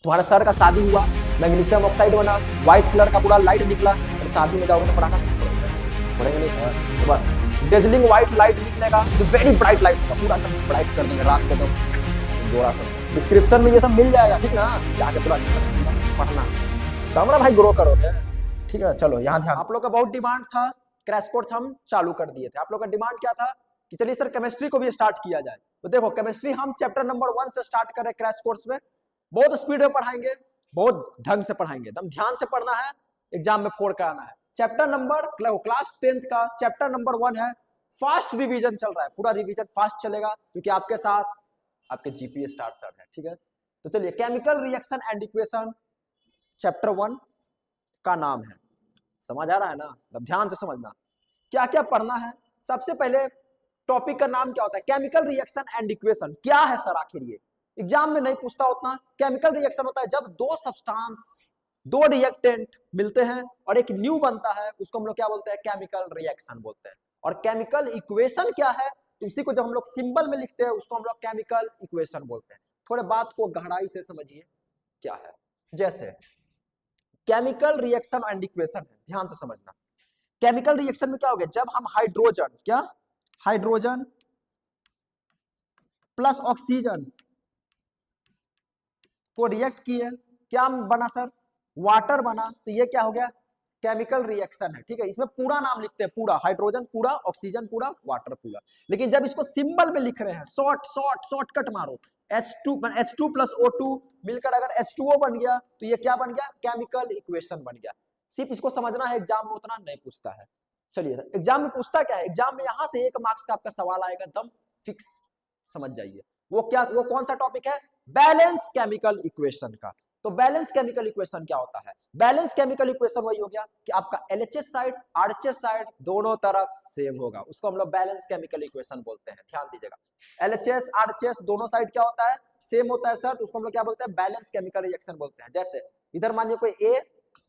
तुम्हारा सर का शादी हुआ, मैग्नीशियम ऑक्साइड बना, व्हाइट कलर का पूरा लाइट निकला, और शादी में जाओगे तो पटाखा पड़ेंगे नहीं सर। तो बस डेजलिंग व्हाइट लाइट निकलेगा, जो वेरी ब्राइट लाइट होगा, पूरा एकदम ब्राइट कर देंगे रात को। तो गोरा सब डिस्क्रिप्शन में ये सब मिल जाएगा, ठीक ना, जाके पूरा पढ़ना तो हमारा भाई ग्रो करोगे, ठीक है। चलो यहाँ ध्यान, आप लोग का बहुत डिमांड था, क्रैश कोर्स हम चालू कर दिए थे। आप लोग का डिमांड क्या था कि चलिए सर केमिस्ट्री को भी स्टार्ट किया जाए। तो देखो केमिस्ट्री हम चैप्टर नंबर 1 से स्टार्ट करें क्रैश कोर्स में, बहुत स्पीड में पढ़ाएंगे, बहुत ढंग से पढ़ाएंगे, एकदम ध्यान से पढ़ना है, एग्जाम में 4 का आना है। चैप्टर नंबर क्लास 10th का चैप्टर नंबर 1 है, फास्ट रिवीजन चल रहा है, पूरा रिवीजन फास्ट चलेगा क्योंकि आपके साथ आपके जीपीए स्टार्ट सर है, ठीक है। तो चलिए chemical reaction and equation chapter 1 का नाम है, समझ आ रहा है ना, तब ध्यान से समझना क्या क्या पढ़ना है। सबसे पहले टॉपिक का नाम क्या होता है, केमिकल रिएक्शन एंड इक्वेशन। क्या है सर आखिर ये, एग्जाम में नहीं पूछता उतना। केमिकल रिएक्शन होता है जब दो सब्सटेंस, दो रिएक्टेंट मिलते हैं और एक न्यू बनता है, उसको हम लोग क्या बोलते हैं, केमिकल रिएक्शन बोलते हैं। और केमिकल इक्वेशन क्या है, तो उसी को जब हम लोग सिंबल में लिखते हैं उसको हम लोग केमिकल इक्वेशन बोलते हैं। थोड़े बात को गहराई से समझिए क्या है। जैसे केमिकल रिएक्शन एंड इक्वेशन है, ध्यान से समझना। केमिकल रिएक्शन में क्या हो गया, जब हम हाइड्रोजन, क्या हाइड्रोजन प्लस ऑक्सीजन को रिएक्ट किए, क्या बना सर, वाटर बना, तो ये क्या हो गया, केमिकल रिएक्शन है, ठीक है। इसमें पूरा नाम लिखते हैं, पूरा हाइड्रोजन पूरा, ऑक्सीजन पूरा, वाटर पूरा। लेकिन जब इसको सिंबल में लिख रहे हैं, शॉर्टकट मारो, H2 प्लस O2 मिलकर अगर H2O बन गया तो ये क्या बन गया, केमिकल इक्वेशन बन गया। सिर्फ इसको समझना है, एग्जाम में उतना नहीं पूछता है। चलिए एग्जाम में पूछता क्या है, एग्जाम में यहां से 1 मार्क्स का आपका सवाल आएगा, दम फिक्स समझ जाइए। वो क्या, वो कौन सा टॉपिक है, बैलेंस केमिकल इक्वेशन का। तो बैलेंस केमिकल इक्वेशन क्या होता है, बैलेंस केमिकल इक्वेशन वही हो गया कि आपका LHS साइड RHS साइड दोनों तरफ सेम होगा, उसको हम लोग बैलेंस केमिकल इक्वेशन बोलते हैं, ध्यान दीजिएगा। LHS RHS दोनों साइड क्या होता है, सेम होता है सर, तो उसको हम लोग क्या बोलते हैं, बैलेंस केमिकल रिएक्शन बोलते हैं। जैसे इधर मानिए कोई A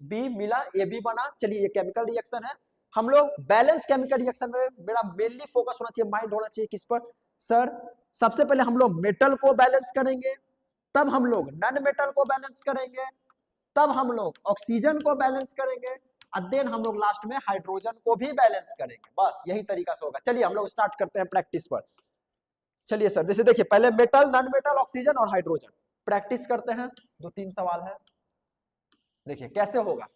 B मिला, AB बना, चलिए ये केमिकल रिएक्शन है। हम लोग बैलेंस केमिकल रिएक्शन में मेरा मेनली फोकस होना चाहिए, माइंड होना चाहिए किस पर सर, सबसे पहले हम लोग मेटल को बैलेंस करेंगे, तब हम लोग नॉन मेटल को बैलेंस करेंगे, तब हम लोग ऑक्सीजन को बैलेंस करेंगे, और देन हम लोग लास्ट में हाइड्रोजन को भी बैलेंस करेंगे। बस यही तरीका से होगा। चलिए हम लोग स्टार्ट करते हैं प्रैक्टिस पर। चलिए सर, जैसे देखिए पहले मेटल, नॉन मेटल, ऑक्सीजन और हाइड्रोजन, प्रैक्टिस करते हैं। 2-3 सवाल है, देखिए कैसे होगा।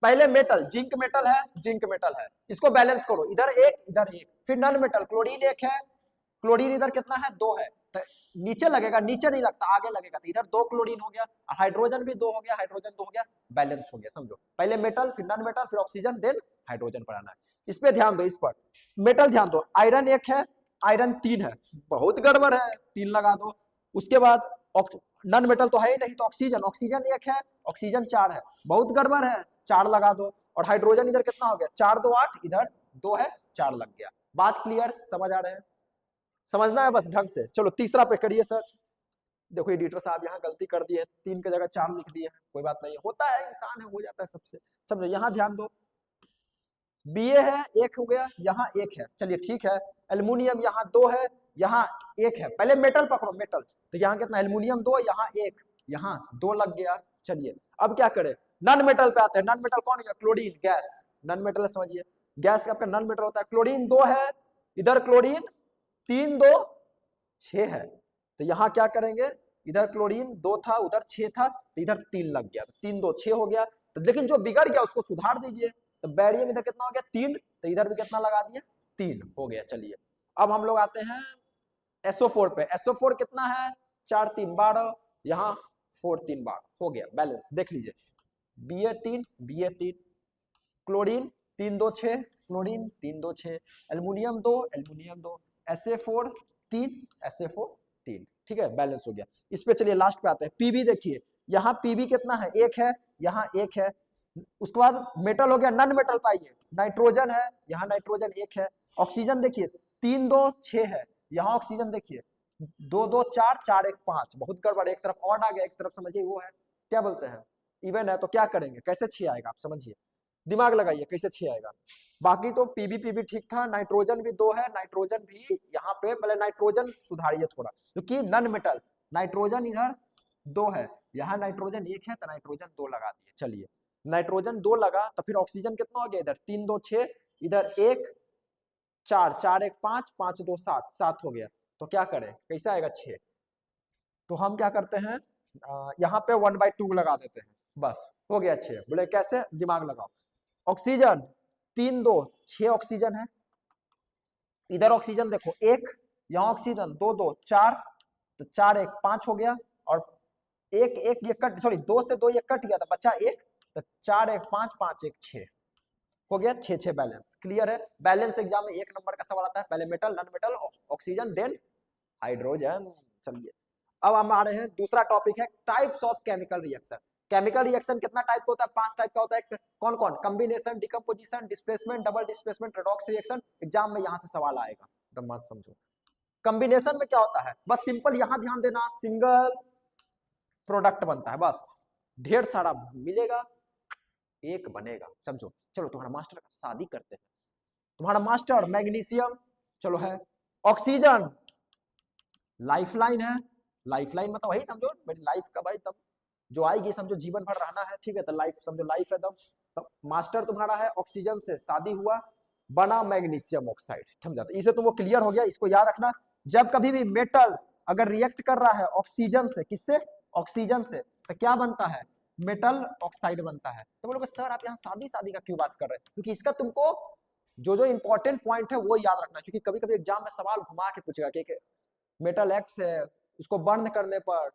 पहले मेटल, जिंक मेटल है, जिंक मेटल है, इसको बैलेंस करो, इधर एक इधर एक। फिर नॉन मेटल, क्लोरीन एक है, क्लोरीन इधर कितना है, 2 है, तो नीचे लगेगा, नीचे नहीं लगता, आगे लगेगा, तो इधर 2 क्लोरीन हो गया, हाइड्रोजन भी 2 हो गया, हाइड्रोजन 2 हो गया, बैलेंस हो गया। समझो, पहले मेटल, फिर नॉन मेटल, फिर ऑक्सीजन, देन हाइड्रोजन पर आना है। इस पे ध्यान दो, इस पर मेटल ध्यान दो, आयरन 1 है, आयरन 3 है, बहुत गड़बड़ है, 3 लगा दो। उसके बाद नॉन मेटल तो है ही नहीं, तो ऑक्सीजन, ऑक्सीजन 1 है, ऑक्सीजन 4 है, बहुत गड़बड़ है, 4 लगा दो। और हाइड्रोजन इधर कितना हो गया, 4 2 8, इधर 2 है, 4 लग गया। बात क्लियर, समझ आ रहे हैं, समझना है बस ढंग से। चलो तीसरा पे करिए सर। देखो एडिटर साहब यहाँ गलती कर दिए, 3 की जगह 4 लिख दिए, कोई बात नहीं, होता है, इंसान है, हो जाता है सबसे। समझो, यहाँ ध्यान दो, Ba है, 1 हो गया, यहाँ 1 है, चलिए ठीक है। एल्युमिनियम यहाँ 2 है, यहाँ 1 है। पहले मेटल पकड़ो, मेटल, तो यहाँ कितना, एल्युमिनियम 2, यहाँ 1, यहाँ 2 लग गया। चलिए अब क्या करें, नॉन मेटल पे आते हैं। नॉन मेटल कौन है, क्लोरीन, गैस, नॉन मेटल समझिए, गैस आपका नॉन मेटल होता है। क्लोरीन 2 है, इधर क्लोरीन 3 2 6 है, तो यहाँ क्या करेंगे, इधर क्लोरीन 2 था, उधर 6 था, तो इधर 3 लग गया, 3 2 6 हो गया। तो लेकिन जो बिगड़ गया उसको सुधार दीजिए, तो बैरियम इधर कितना हो गया, 3, तो इधर भी कितना लगा दिया, 3 हो गया। चलिए अब हम लोग आते हैं SO4 पे। SO4 कितना है, 4 3 12, यहाँ 4 3 12 हो गया, बैलेंस देख लीजिए। Ba3 chlorine 3 2 6, chlorine 3 2 6, aluminium 2, aluminium 2, SA4 3, SA4 3, ठीक है, बैलेंस हो गया। इस पे चलिए लास्ट पे आते हैं। Pb देखिए, यहाँ Pb कितना है, 1 है, यहाँ 1 है। उसके बाद मेटल हो गया, नॉन मेटल पाइए, नाइट्रोजन है, यहाँ नाइट्रोजन 1 है। ऑक्सीजन देखिए 3 2 6 है, यहाँ ऑक्सीजन देखिए 2 2 4 4 1 5, बहुत गड़बड़, एक तरफ ऑड आ गया, एक तरफ समझिए वो है, क्या बोलते हैं, इवन है। तो क्या करेंगे, कैसे 6 आएगा, आप समझिए, दिमाग लगाइए, कैसे 6 आएगा। बाकी तो पीबी ठीक था, नाइट्रोजन भी 2 है, नाइट्रोजन भी यहाँ पे, पहले नाइट्रोजन सुधारिए थोड़ा, क्योंकि नॉन मेटल, नाइट्रोजन इधर दो है, यहाँ नाइट्रोजन एक है तो नाइट्रोजन दो लगा दिए। चलिए नाइट्रोजन दो लगा तो फिर ऑक्सीजन कितना हो गया, इधर 3 2 6, इधर 1 4 4 1 5 5 2 7 7 हो गया। तो क्या करें, कैसे आएगा 6। तो हम क्या करते हैं, यहाँ पे 1/2 लगा देते हैं, बस हो गया 6। बोले कैसे, दिमाग लगाओ। ऑक्सीजन 3 2 6 ऑक्सीजन है, इधर ऑक्सीजन देखो एक, यहाँ ऑक्सीजन 2 2 4, तो 4 1 5 हो गया, और एक एक ये कट, सॉरी 2 से 2 ये कट गया, तो बचा 1, तो 4 1 5 5 1 6 हो गया, 6 6 बैलेंस। क्लियर है। बैलेंस एग्जाम में 1 नंबर का सवाल आता है, पहले metal, non metal, oxygen, then hydrogen. चलिए अब हम आ रहे हैं, दूसरा टॉपिक है types of chemical reaction. Chemical reaction कितना टाइप का होता है, 5 टाइप का होता है। कौन कौन, combination, decomposition, displacement, double displacement, redox reaction. Exam में यहाँ से सवाल आएगा, तो मत समझो। कॉम्बिनेशन में क्या होता है, बस सिंपल यहाँ ध्यान देना, सिंगल प्रोडक्ट बनता है, बस ढेर सारा मिलेगा एक बनेगा, समझो। चलो तुम्हारा मास्टर का शादी करते हैं, तुम्हारा मास्टर मैग्नीशियम, चलो है। ऑक्सीजन लाइफलाइन है, लाइफलाइन मतलब वही समझो मेरी लाइफ का भाई, तब जो आएगी समझो जीवन भर रहना है, ठीक है, तो लाइफ समझो लाइफ है तब। तो मास्टर तुम्हारा है, ऑक्सीजन से शादी हुआ, बना मैग्नीशियम ऑक्साइड, समझा। इसे तुमको क्लियर हो गया, इसको याद रखना। जब कभी भी मेटल अगर रिएक्ट कर रहा है ऑक्सीजन से, किससे, ऑक्सीजन से, तो क्या बनता है, मेटल ऑक्साइड बनता है। तो बोलोगे सर आप यहाँ शादी शादी का क्यों बात कर रहे हैं, क्योंकि इसका तुमको जो जो इंपॉर्टेंट पॉइंट है वो याद रखना, क्योंकि कभी कभी एग्जाम में सवाल घुमा के पूछेगा कि मेटल एक्स है, उसको बर्न करने पर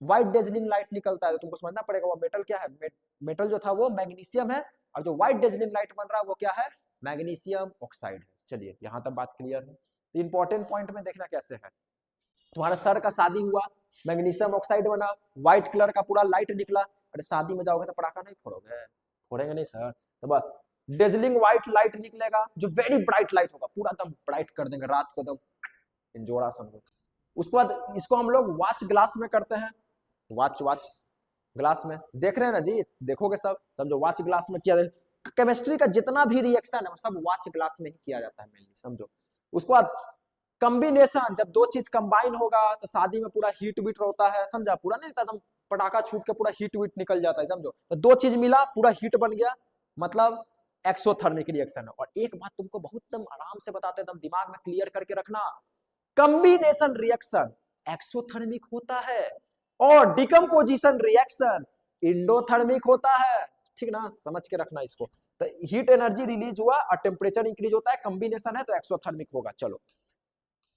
व्हाइट डेजलिंग लाइट निकलता है, तो तुमको समझना पड़ेगा वो मेटल क्या है। मेटल जो था वो मैग्नीशियम है, और जो व्हाइट डेजलिंग लाइट बन रहा है वो क्या है, मैग्नीशियम ऑक्साइड है। चलिए यहाँ तक बात क्लियर है। तो इंपॉर्टेंट पॉइंट में देखना कैसे है, तुम्हारा सर का शादी हुआ, मैग्नीशियम ऑक्साइड बना, व्हाइट कलर का पूरा लाइट निकला। अरे शादी में जाओगे तो पटाखा नहीं फोड़ोगे, फोड़ेंगे नहीं सर, तो बस डेजलिंग व्हाइट लाइट निकलेगा, जो वेरी ब्राइट लाइट होगा, पूरा एकदम ब्राइट कर देंगे रात को, एकदम इंजोड़ा समझो। उसके बाद इसको हम लोग वॉच ग्लास में करते हैं, वॉच ग्लास में देख रहे हैं ना जी, देखोगे सब समझो, वॉच ग्लास में किया। केमिस्ट्री का जितना भी रिएक्शन है वो सब वॉच ग्लास में ही किया जाता है मेनली, समझो। उसके बाद कॉम्बिनेशन, जब दो चीज कंबाइन होगा तो शादी में पूरा हीट बीट होता है, समझा, पूरा नहीं एकदम पटाखा छूट के पूरा हीट बीट निकल जाता है, समझो। तो दो चीज मिला पूरा हीट बन गया, मतलब एक्सोथर्मिक रिएक्शन है। और एक बात तुमको बहुत एकदम आराम से बताते हैं, दिमाग में क्लियर करके रखना, कॉम्बिनेशन रिएक्शन एक्सोथर्मिक होता है और डिकम्पोजिशन रिएक्शन इंडोथर्मिक होता है, ठीक ना, समझ के रखना इसको। तो हीट एनर्जी रिलीज हुआ और टेम्परेचर इंक्रीज होता है, कॉम्बिनेशन है तो एक्सोथर्मिक होगा। चलो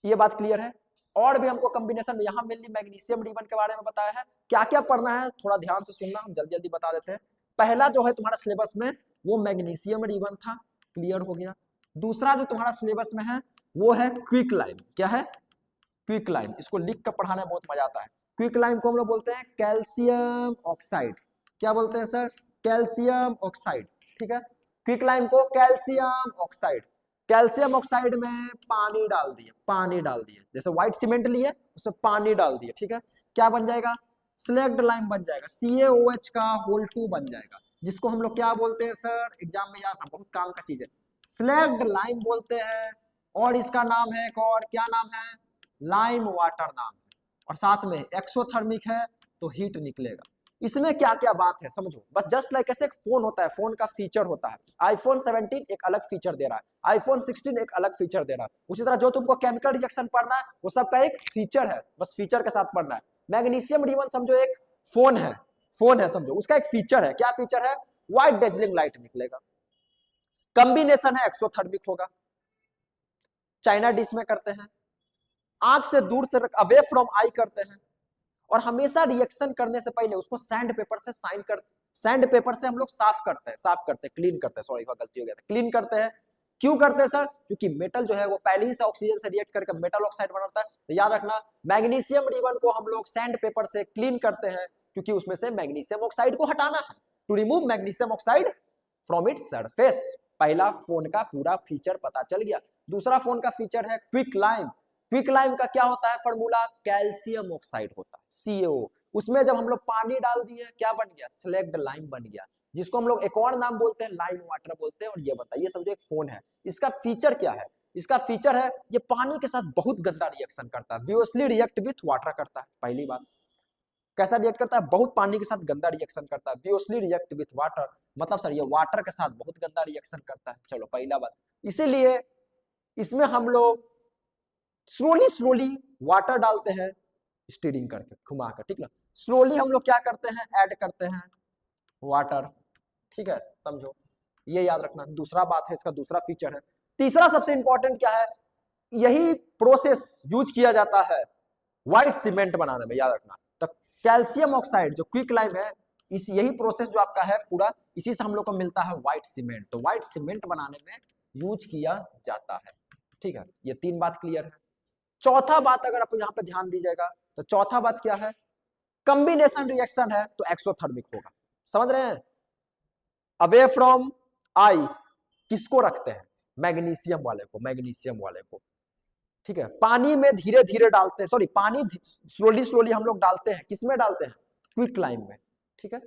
ये बात क्लियर है। और भी हमको कॉम्बिनेशन में यहाँ मेनली मैग्नीशियम रिबन के बारे में बताया है, क्या क्या पढ़ना है थोड़ा ध्यान से सुनना, हम जल्दी जल्दी बता देते हैं। पहला जो है तुम्हारा सिलेबस में वो मैग्नीशियम रिबन था, क्लियर हो गया। दूसरा जो तुम्हारा सिलेबस में है वो है क्विक लाइम, क्या है, क्विक लाइम। इसको लिख कर पढ़ाने में बहुत मजा आता है। क्विक लाइम को हम लोग बोलते हैं कैल्शियम ऑक्साइड, क्या बोलते हैं सर, कैल्शियम ऑक्साइड, ठीक है। क्विक लाइम को कैल्शियम ऑक्साइड, कैल्शियम ऑक्साइड में पानी डाल दिए, पानी डाल दिए, जैसे व्हाइट सीमेंट लिए उसमें पानी डाल दिए, ठीक है, क्या बन जाएगा, स्लैग्ड लाइम बन जाएगा, CaOH का होल 2 बन जाएगा, जिसको हम लोग क्या बोलते हैं सर, एग्जाम में यार बहुत काम का चीज है, स्लैग्ड लाइम बोलते हैं। और इसका नाम है एक और, क्या नाम है, लाइम वाटर नाम है, और साथ में एक्सोथर्मिक है तो हीट निकलेगा। इसमें क्या क्या बात है समझो, बस जस्ट लाइक ऐसे एक फोन होता है, फोन का फीचर होता है, आईफोन 17 एक अलग फीचर दे रहा है, आईफोन 16 एक अलग फीचर दे रहा है, उसी तरह जो तुमको केमिकल रिएक्शन पढ़ना है वो सबका एक फीचर है, बस फीचर के साथ पढ़ना है। मैग्नीशियम रिबन समझो एक फोन है, फोन है समझो, उसका एक फीचर है, क्या फीचर है, व्हाइट डेजलिंग लाइट निकलेगा। कॉम्बिनेशन है एक्सोथर्मिक होगा, चाइना डिश में करते हैं, आंख से दूर से अवे फ्रॉम आई करते हैं, और हमेशा रिएक्शन करने से पहले उसको सैंड पेपर से साइन कर, सैंड पेपर से हम लोग साफ करते हैं, क्लीन करते हैं, सॉरी गलती हो गया था, क्लीन करते हैं। क्यों करते हैं सर, क्योंकि मेटल जो है वो पहले ही से ऑक्सीजन से रिएक्ट करके मेटल ऑक्साइड बनाता है। तो याद रखना मैग्नीशियम रिबन को हम लोग सैंड पेपर से क्लीन करते हैं, क्योंकि उसमें से मैग्नीशियम ऑक्साइड को हटाना है, to remove magnesium oxide from its surface. पहला फोन का पूरा फीचर पता चल गया। दूसरा फोन का फीचर है क्विक लाइम। क्विक लाइम का क्या होता है फॉर्मूला, कैल्शियम ऑक्साइड होता है, CaO। उसमें जब हम लोग पानी डाल दिए क्या बन गया, स्लैग्ड लाइम बन गया, जिसको हम लोग एक और नाम बोलते हैं लाइम वाटर बोलते हैं। और ये बताइए समझो एक फोन है, इसका फीचर क्या है, इसका फीचर है ये पानी के साथ बहुत गंदा रिएक्शन करता है, व्यूअसली रिएक्ट विथ वाटर करता है, पहली बात। कैसा रिएक्ट करता है, बहुत पानी के साथ गंदा रिएक्शन करता है, वियोसली रिएक्ट विथ वाटर, मतलब सर ये वाटर के साथ बहुत गंदा रिएक्शन करता है। चलो पहला बात, इसीलिए इसमें हम लोग स्लोली स्लोली वाटर डालते हैं, स्टीरिंग करके घुमाकर, ठीक ना। स्लोली हम लोग क्या करते हैं, ऐड करते हैं वाटर, ठीक है, समझो, ये याद रखना। दूसरा बात है, इसका दूसरा फीचर है। तीसरा सबसे इंपॉर्टेंट क्या है, यही प्रोसेस यूज किया जाता है व्हाइट सीमेंट बनाने में, याद रखना। तो कैल्शियम ऑक्साइड जो क्विक लाइम है, इस यही प्रोसेस जो आपका है पूरा, इसी से हम लोग को मिलता है व्हाइट सीमेंट। तो व्हाइट सीमेंट बनाने में यूज किया जाता है, ठीक है। ये तीन बात क्लियर है। चौथा बात अगर आप यहाँ पे ध्यान दीजिएगा, तो चौथा बात क्या है, कॉम्बिनेशन रिएक्शन है तो एक्सोथर्मिक होगा, समझ रहे हैं। अवे फ्रॉम आई किसको रखते हैं, मैग्नीशियम वाले को, मैग्नीशियम वाले को, ठीक है। पानी में धीरे धीरे डालते हैं, सॉरी पानी स्लोली स्लोली हम लोग डालते हैं, किसमें डालते हैं, क्विक लाइम में, ठीक है।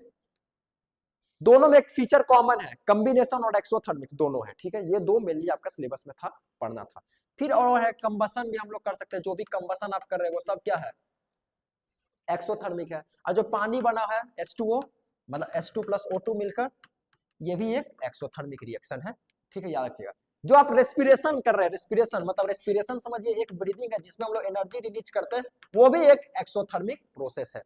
दोनों में एक फीचर कॉमन है, कॉम्बिनेशन और एक्सोथर्मिक दोनों है, ठीक है। ये दो मेनली आपका सिलेबस में था, पढ़ना था। फिर और है कंबसन भी हम लोग कर सकते हैं, जो भी कंबसन आप कर रहे हो वो सब क्या है, एक्सोथर्मिक है। और जो पानी बना है H2O, मतलब H2 प्लस O2 मिलकर, ये भी एक एक्सोथर्मिक रिएक्शन है, ठीक है, याद रखिएगा। जो आप रेस्पिरेशन कर रहे हैं, रेस्पिरेशन मतलब रेस्पिरेशन समझिए एक ब्रीदिंग है जिसमें हम लोग एनर्जी रिलीज करते हैं, वो भी एक एक्सोथर्मिक प्रोसेस है,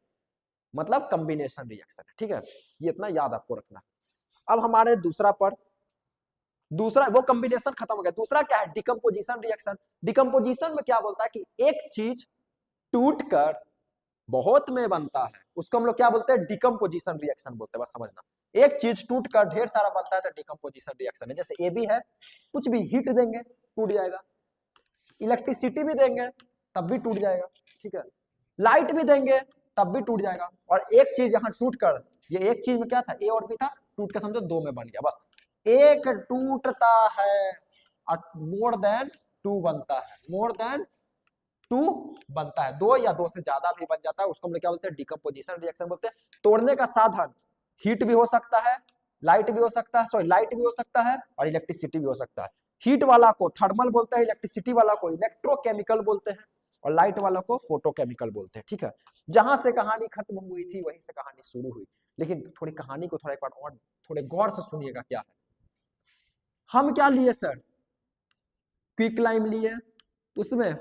मतलब कॉम्बिनेशन रिएक्शन है, ठीक है। ये इतना याद आपको रखना। अब हमारे दूसरा पर, दूसरा वो कॉम्बिनेशन खत्म हो गया, दूसरा क्या है, डिकम्पोजिशन रिएक्शन। डिकम्पोजिशन में क्या बोलता है कि एक चीज टूट कर बहुत में बनता है, उसको हम लोग क्या बोलते हैं, डिकम्पोजिशन रिएक्शन बोलते हैं, बस समझना। एक चीज टूट कर ढेर सारा बनता है तो डिकम्पोजिशन रिएक्शन है। जैसे ए बी है, कुछ भी हीट देंगे टूट जाएगा, इलेक्ट्रिसिटी भी देंगे तब भी टूट जाएगा, ठीक है, लाइट भी देंगे तब भी टूट जाएगा। और एक चीज यहाँ टूट कर, ये एक चीज में क्या था, ए और बी था, टूट कर समझो दो में बन गया, बस एक टूटता है और मोर देन टू बनता है, मोर देन टू बनता है, दो या दो से ज्यादा भी बन जाता है, उसको हम लोग क्या बोलते हैं, डिकम्पोजिशन रिएक्शन बोलते हैं। तोड़ने का साधन हीट भी हो सकता है, लाइट भी हो सकता है, सॉरी लाइट भी हो सकता है और इलेक्ट्रिसिटी भी हो सकता है। हीट वाला को थर्मल बोलते हैं, इलेक्ट्रिसिटी वाला को इलेक्ट्रोकेमिकल बोलते हैं और लाइट वाला को फोटोकेमिकल बोलते हैं, ठीक है। जहां से कहानी खत्म हुई थी वहीं से कहानी शुरू हुई, लेकिन थोड़ी कहानी को थोड़ा एक बार और थोड़े गौर से सुनिएगा। क्या है, हम क्या लिए सर, क्विक लाइम लिए, उसमें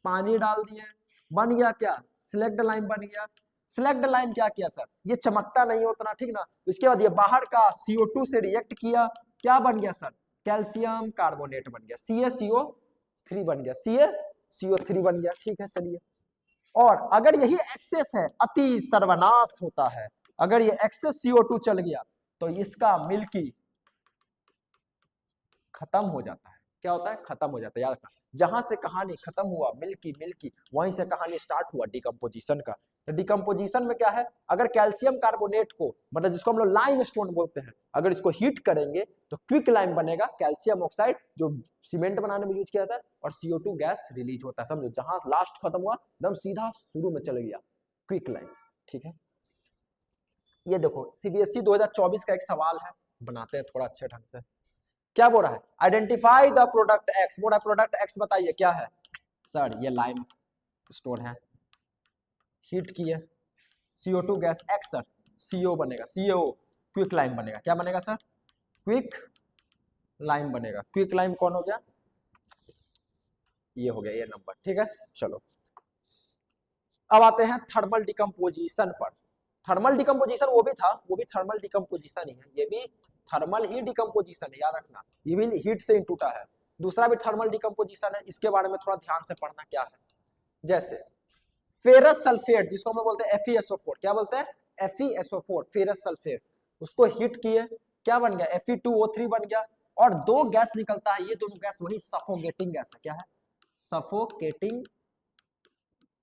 पानी डाल दिए, बन गया क्या, सिलेक्ट लाइम बन गया। सिलेक्ट लाइम क्या किया सर, ये चमकता नहीं उतना, ठीक ना। इसके बाद ये बाहर का CO2 से रिएक्ट किया, क्या बन गया सर, कैल्शियम कार्बोनेट बन गया, CaCO3 बन गया, CaCO3 बन गया, ठीक है, चलिए। और अगर यही एक्सेस है, अति सर्वनाश होता है, अगर ये एक्सेस CO2 चल गया तो इसका मिल्की खत्म हो जाता है, क्या होता है, खत्म हो जाता है, याद रखना। जहां से कहानी खत्म हुआ मिल्की मिल्की, वहीं से कहानी स्टार्ट हुआ डिकम्पोजिशन का। तो डिकम्पोजिशन में क्या है, अगर कैल्शियम कार्बोनेट को, मतलब जिसको हम लोग लाइम स्टोन बोलते हैं, अगर इसको हीट करेंगे तो क्विक लाइम बनेगा, कैल्शियम ऑक्साइड जो सीमेंट बनाने में यूज किया जाता है, और CO2 गैस रिलीज होता है, समझो। जहां लास्ट खत्म हुआ एकदम सीधा शुरू में चल गया क्विक लाइम, ठीक है। ये देखो CBSE 2024 का एक सवाल है, बनाते हैं थोड़ा अच्छे ढंग से। क्या बोल रहा है, आइडेंटिफाई द प्रोडक्ट एक्स, बोल रहा है प्रोडक्ट एक्स बताइए क्या है सर, ये लाइम स्टोन है, हीट किए, CO2 gas x sir, CO बनेगा, CO क्विक लाइम बनेगा, क्या बनेगा सर, क्विक लाइम बनेगा। क्विक लाइम कौन हो गया, ये हो गया, ये नंबर, ठीक है। चलो अब आते हैं थर्मल डिकम्पोजिशन पर। थर्मल डिकम्पोजिशन वो भी था, वो भी थर्मल डिकम्पोजिशन ही है, ये भी थर्मल ही डिकम्पोजिशन है, याद रखना, ये भी हीट से ही टूटा है। दूसरा भी थर्मल डिकम्पोजिशन है, इसके बारे में थोड़ा ध्यान से पढ़ना क्या है। जैसे फेरस सल्फेट, जिसको हम लोग बोलते हैं FeSO4, क्या बोलते हैं, FeSO4, फेरस सल्फेट, उसको हीट किए, क्या बन गया, Fe2O3 बन गया, और दो गैस निकलता है, ये दोनों गैस वही सफोकेटिंग गैस है, क्या है, सफोकेटिंग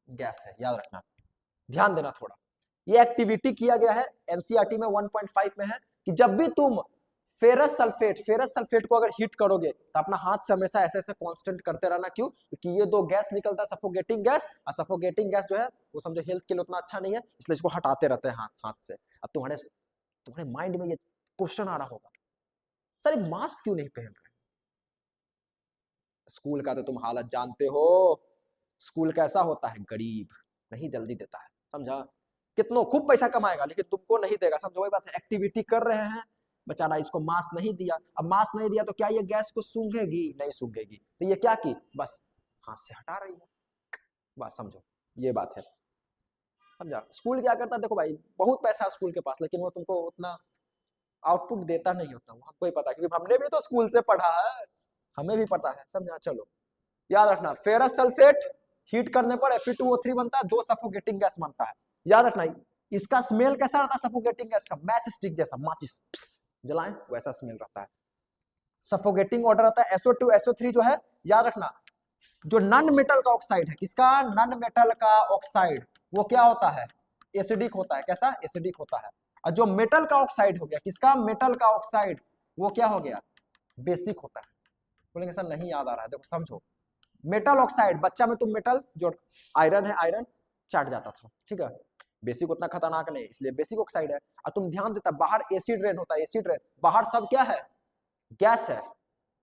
गैस है, याद रखना, ध्यान देना थोड़ा। ये एक्टिविटी किया गया है एनसीईआरटी में 1.5 में है कि जब भी तुम फेरस सल्फेट को अगर हीट करोगे तो अपना हाथ से हमेशा ऐसे ऐसे कांस्टेंट करते रहना, क्यों, क्योंकि ये दो गैस निकलता है सफोकेटिंग गैस, और सफोकेटिंग गैस जो है वो समझो हेल्थ के लिए उतना अच्छा नहीं है, इसलिए इसको हटाते रहते हैं हाथ हाथ से। अब तुम्हारे माइंड में ये क्वेश्चन आ रहा होगा, सर मास्क क्यों नहीं पहन रहे, स्कूल का तो तुम हालत जानते हो, स्कूल कैसा होता है, गरीब, नहीं जल्दी देता है, समझा। कितनों खूब पैसा कमाएगा, लेकिन तुमको नहीं देगा। समझो वही बात है, एक्टिविटी कर रहे हैं बेचारा, इसको मास नहीं दिया। अब मास नहीं दिया तो क्या ये गैस को सूंघेगी? नहीं सूंघेगी। तो ये क्या की, बस हाथ से हटा रही है। बस समझो ये बात है, समझा। स्कूल क्या करता है, देखो भाई बहुत पैसा है स्कूल के पास, लेकिन वो तुमको उतना आउटपुट देता नहीं होता, वो हमको ही पता है, क्योंकि हमने भी तो स्कूल से पढ़ा है, हमें भी पता है, समझा। चलो याद रखना, फेरस सल्फेट हीट करने पर Fe2O3 बनता है, 2 सफोकेटिंग गैस बनता है। याद रखना इसका स्मेल कैसा रहता है सफोकेटिंग गैस का, मैच स्टिक जैसा, माचिस जलाएं वैसा स्मेल रहता है। सफोकेटिंग ऑर्डर रहता है। SO2 SO3 जो है, याद रखना, जो नॉन मेटल का ऑक्साइड है, किसका, नॉन मेटल का ऑक्साइड, वो क्या होता है, एसिडिक होता है। कैसा, एसिडिक होता है। और जो मेटल का ऑक्साइड हो गया, किसका, मेटल का ऑक्साइड, वो क्या हो गया, बेसिक होता है। बोलेंगे सर नहीं याद आ रहा है, देखो समझो, मेटल ऑक्साइड, बच्चा में तुम मेटल जो आयरन है, आयरन चाट जाता था, ठीक है। बेसिक उतना खतरनाक नहीं, इसलिए बेसिक ऑक्साइड है। और तुम ध्यान देता, बाहर एसिड रेन होता है, एसिड रेन, बाहर सब क्या है, गैस है।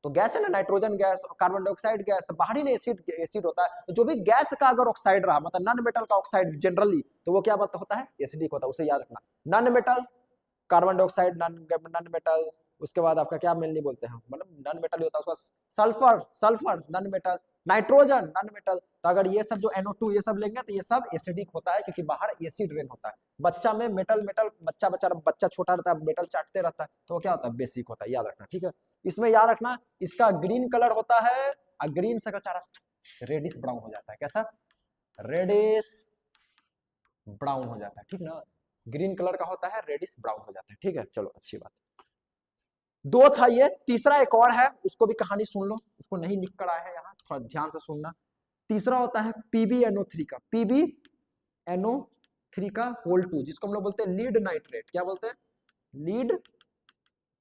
तो गैस है ना, nitrogen gas, carbon dioxide gas, तो बाहर ही एसिड एसिड होता है। तो जो भी गैस का अगर ऑक्साइड रहा, मतलब नॉन मेटल का ऑक्साइड जनरली, तो वो क्या होता है, एसिडिक होता है, उसे याद रखना। Non metal, carbon dioxide non metal, उसके बाद आपका क्या मेनली बोलते हैं, मतलब नॉन मेटल ही होता है उसका, sulphur, sulphur non metal, nitrogen non metal. तो अगर ये सब जो NO2 ये सब लेंगे तो ये सब एसिडिक होता है, क्योंकि बाहर एसिड रेन होता है। बच्चा में मेटल मेटल, बच्चा छोटा रहता है, मेटल चाटते रहता है, तो क्या होता है, बेसिक होता है, याद रखना, ठीक है। इसमें याद रखना, इसका ग्रीन कलर होता है, और ग्रीन से का रेडिश ब्राउन हो जाता है। कैसा, रेडिश ब्राउन हो जाता है, ठीक ना। ग्रीन कलर का होता है, रेडिश ब्राउन हो जाता है, ठीक है। चलो अच्छी बात, दो था ये, तीसरा एक और है, उसको भी कहानी सुन लो, उसको नहीं लिख कर आया है यहाँ, थोड़ा ध्यान से सुनना। तीसरा होता है PbNO3 का, PbNO3 का होल 2, जिसको हम लोग बोलते हैं लीड नाइट्रेट। क्या बोलते हैं, लीड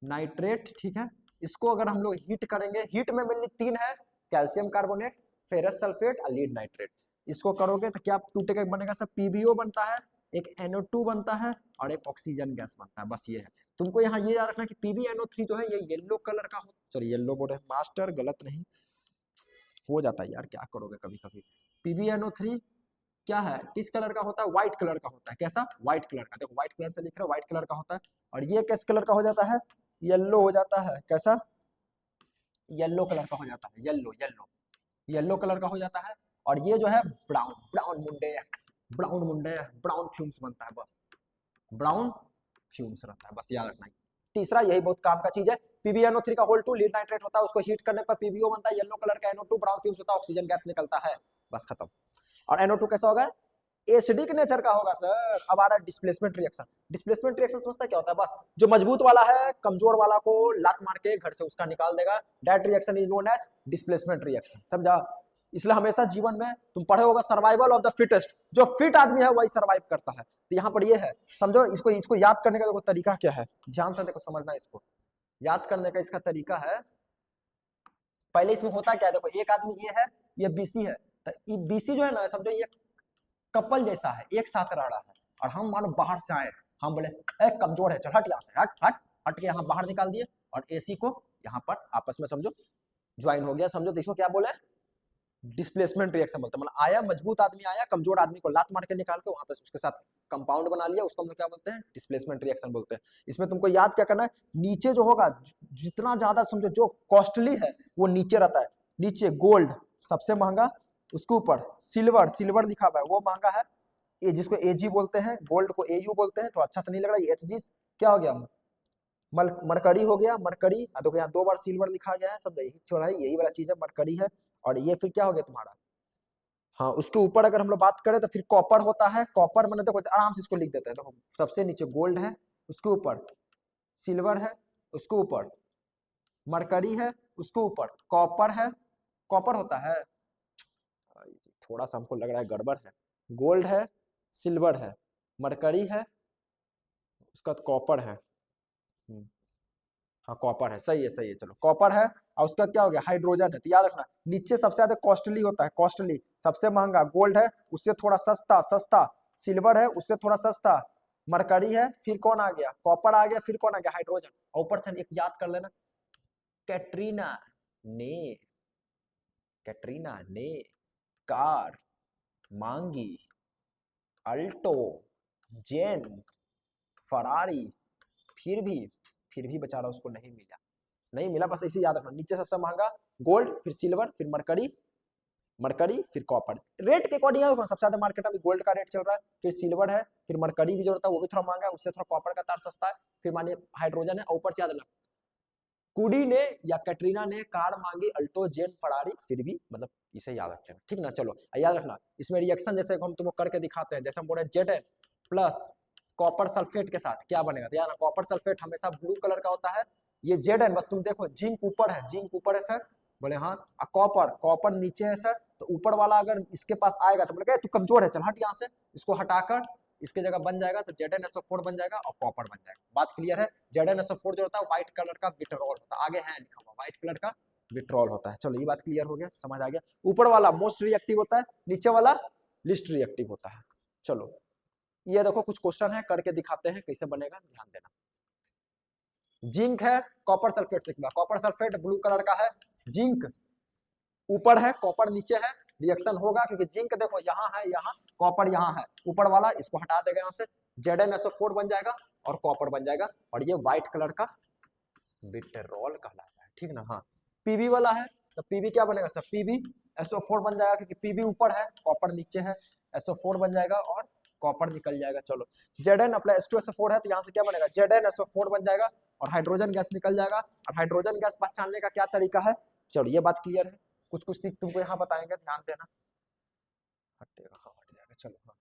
नाइट्रेट, ठीक है। इसको अगर हम लोग हीट करेंगे, हीट में मेनली 3 है, कैल्शियम कार्बोनेट, फेरस सल्फेट और लीड नाइट्रेट। इसको करोगे तो क्या टूटेगा, बनेगा सब, PbO बनता है, एक NO2 बनता है, और एक ऑक्सीजन गैस बनता है। बस ये है, तुमको यहाँ ये याद रखना कि PbNO3 जो है ये येलो कलर का हो, सॉरी येलो बोर्ड है मास्टर, गलत नहीं हो जाता है यार, क्या करोगे कभी कभी। PbNO3 क्या है, किस कलर का होता है, व्हाइट कलर का होता है। कैसा, व्हाइट कलर का, देखो व्हाइट कलर से लिख रहे हो, व्हाइट कलर का होता है। और ये किस कलर का हो जाता है, येलो हो जाता है। कैसा, येलो कलर का हो जाता है, येलो येलो येलो कलर का हो जाता है। और ये जो है ब्राउन, ब्राउन मुंडे, ब्राउन मुंडे, ब्राउन फ्यूम्स बनता है, बस ब्राउन फ्यूम्स रहता है, बस याद रखना। तीसरा यही बहुत काम का चीज है। PbNO3 का होल 2 लीड नाइट्रेट होता है, उसको हीट करने पर PbO बनता है, येलो कलर का NO2, ब्राउन फ्यूम्स होता है, ऑक्सीजन गैस निकलता है, बस खत्म। और NO2 कैसा होगा, एसिडिक नेचर का होगा सर। अब आ रहा है डिस्प्लेसमेंट रिएक्शन। डिस्प्लेसमेंट रिएक्शन समझता क्या होता है, बस जो मजबूत वाला है कमजोर वाला को लात मार के घर से उसका निकाल देगा। That reaction is known as displacement reaction, समझा। इसलिए हमेशा जीवन में तुम पढ़े होगा सर्वाइवल ऑफ द फिटेस्ट, जो फिट आदमी है वही सर्वाइव करता है। तो यहाँ पर ये है, समझो इसको, इसको याद करने का देखो तरीका क्या है, ध्यान से देखो, समझना इसको। याद करने का इसका तरीका है, पहले इसमें होता क्या है, देखो एक आदमी ये है, ये BC है, तो ये BC जो है ना, समझो ये कपल जैसा है, एक साथ रह रहा है। और हम मानो बाहर से आए, हम बोले ए कमजोर है, चल हट यहाँ से, हट हट हट के यहाँ बाहर निकाल दिए, और AC को यहाँ पर आपस में समझो ज्वाइन हो गया। समझो तो इसको क्या बोले, डिस्प्लेसमेंट रिएक्शन बोलते हैं। मतलब आया मजबूत आदमी, आया कमजोर आदमी को लात मार के निकाल के वहां पे उसके साथ कंपाउंड बना लिया, उसको हम लोग क्या बोलते हैं, डिस्प्लेसमेंट रिएक्शन बोलते हैं। इसमें तुमको याद क्या करना है, नीचे जो होगा, जितना ज्यादा समझो जो कॉस्टली है वो नीचे रहता है, नीचे गोल्ड सबसे महंगा, उसके ऊपर सिल्वर, सिल्वर लिखा हुआ है वो महंगा है, ये जिसको AG बोलते हैं, गोल्ड को AU बोलते हैं, तो अच्छा से नहीं लग रहा है, HG क्या हो गया, मरकरी हो गया, मरकरी। देखो यहाँ 2 बार सिल्वर लिखा गया है, सब यही छोड़ा है, यही वाला चीज है, मरकरी है। और ये फिर क्या हो गया तुम्हारा, हाँ उसके ऊपर अगर हम लोग बात करें तो फिर कॉपर होता है। कॉपर मैंने देखो आराम से इसको लिख देते हैं, देखो सबसे नीचे गोल्ड है, उसके ऊपर सिल्वर है, उसके ऊपर मरकरी है, उसके ऊपर कॉपर है, कॉपर होता है, थोड़ा सा हमको लग रहा है गड़बड़ है, गोल्ड है, सिल्वर है, मरकरी है, उसका बाद कॉपर है, हाँ कॉपर है, सही है सही है, चलो कॉपर है। और उसका क्या हो गया, हाइड्रोजन है। तो याद रखना नीचे सबसे ज्यादा कॉस्टली होता है, कॉस्टली सबसे महंगा गोल्ड है, उससे थोड़ा सस्ता, सस्ता सिल्वर है, उससे थोड़ा सस्ता मरकरी है, फिर कौन आ गया, कॉपर आ गया, फिर कौन आ गया, हाइड्रोजन। और ऊपर से एक याद कर लेना, कैटरीना ने, कैटरीना ने, कार, मांगी, अल्टो, जेन फरारी, फिर भी बेचारा उसको नहीं मिला, नहीं मिला, बस ऐसे याद रखना। नीचे सबसे महंगा गोल्ड, फिर सिल्वर, फिर मरकरी फिर कॉपर। रेट के अकॉर्डिंग सबसे ज्यादा मार्केट में गोल्ड का रेट चल रहा है, फिर सिल्वर है, फिर मरकरी भी जो होता है वो भी थोड़ा महंगा है, उससे थोड़ा कॉपर का तार सस्ता है, फिर मानिए हाइड्रोजन है, ऊपर से याद रखना कुडी ने या कैटरीना ने कार मांगी अल्टो जेन फरारी, फिर भी मतलब इसे याद रखना, ठीक ना। चलो याद रखना, इसमें रिएक्शन जैसे हम तुमको करके दिखाते हैं, जैसे हम बोल रहे हैं Zn प्लस कॉपर सल्फेट के साथ क्या बनेगा, तो यार कॉपर सल्फेट हमेशा ब्लू कलर का होता है, ये Zn बस तुम देखो जिंक ऊपर है, जिंक ऊपर है सर, बोले हाँ, कॉपर नीचे है सर, तो ऊपर वाला अगर इसके पास आएगा तो बोले तू कमजोर है, चल हट यहाँ से, इसको हटाकर इसके जगह बन जाएगा तो ZnSO4 बन जाएगा और कॉपर बन जाएगा। बात क्लियर है। ZnSO4 जो होता है व्हाइट कलर का विट्रोल होता है, आगे है लिखा हुआ व्हाइट कलर का विट्रोल होता है। चलो ये बात क्लियर हो गया, समझ आ गया। ऊपर वाला मोस्ट रिएक्टिव होता है, नीचे वाला लिस्ट रिएक्टिव होता है। चलो ये देखो कुछ क्वेश्चन है, करके दिखाते हैं कैसे बनेगा, ध्यान देना। जिंक है, कॉपर सल्फेट से, कॉपर सल्फेट ब्लू कलर का है, जिंक ऊपर है, कॉपर नीचे है, रिएक्शन होगा क्योंकि जिंक देखो यहाँ है, यहाँ कॉपर यहाँ है, ऊपर वाला इसको हटा देगा यहाँ से, ZnSO4 बन जाएगा और कॉपर बन जाएगा, और ये व्हाइट कलर का विट्रोल कहलाता है, ठीक ना। हाँ पीबी वाला है तो पीबी क्या बनेगा सर, PbSO4 बन जाएगा क्योंकि पीबी ऊपर है, कॉपर नीचे है, SO4 बन जाएगा और कॉपर निकल जाएगा। चलो Zn अपना H2SO4 है तो यहाँ से क्या बनेगा, ZnSO4 बन जाएगा और हाइड्रोजन गैस निकल जाएगा। और हाइड्रोजन गैस पहचानने का क्या तरीका है, चलो ये बात क्लियर है। कुछ तुमको यहाँ बताएंगे, ध्यान देना, हटेगा हाँ हट जाएगा। चलो हाँ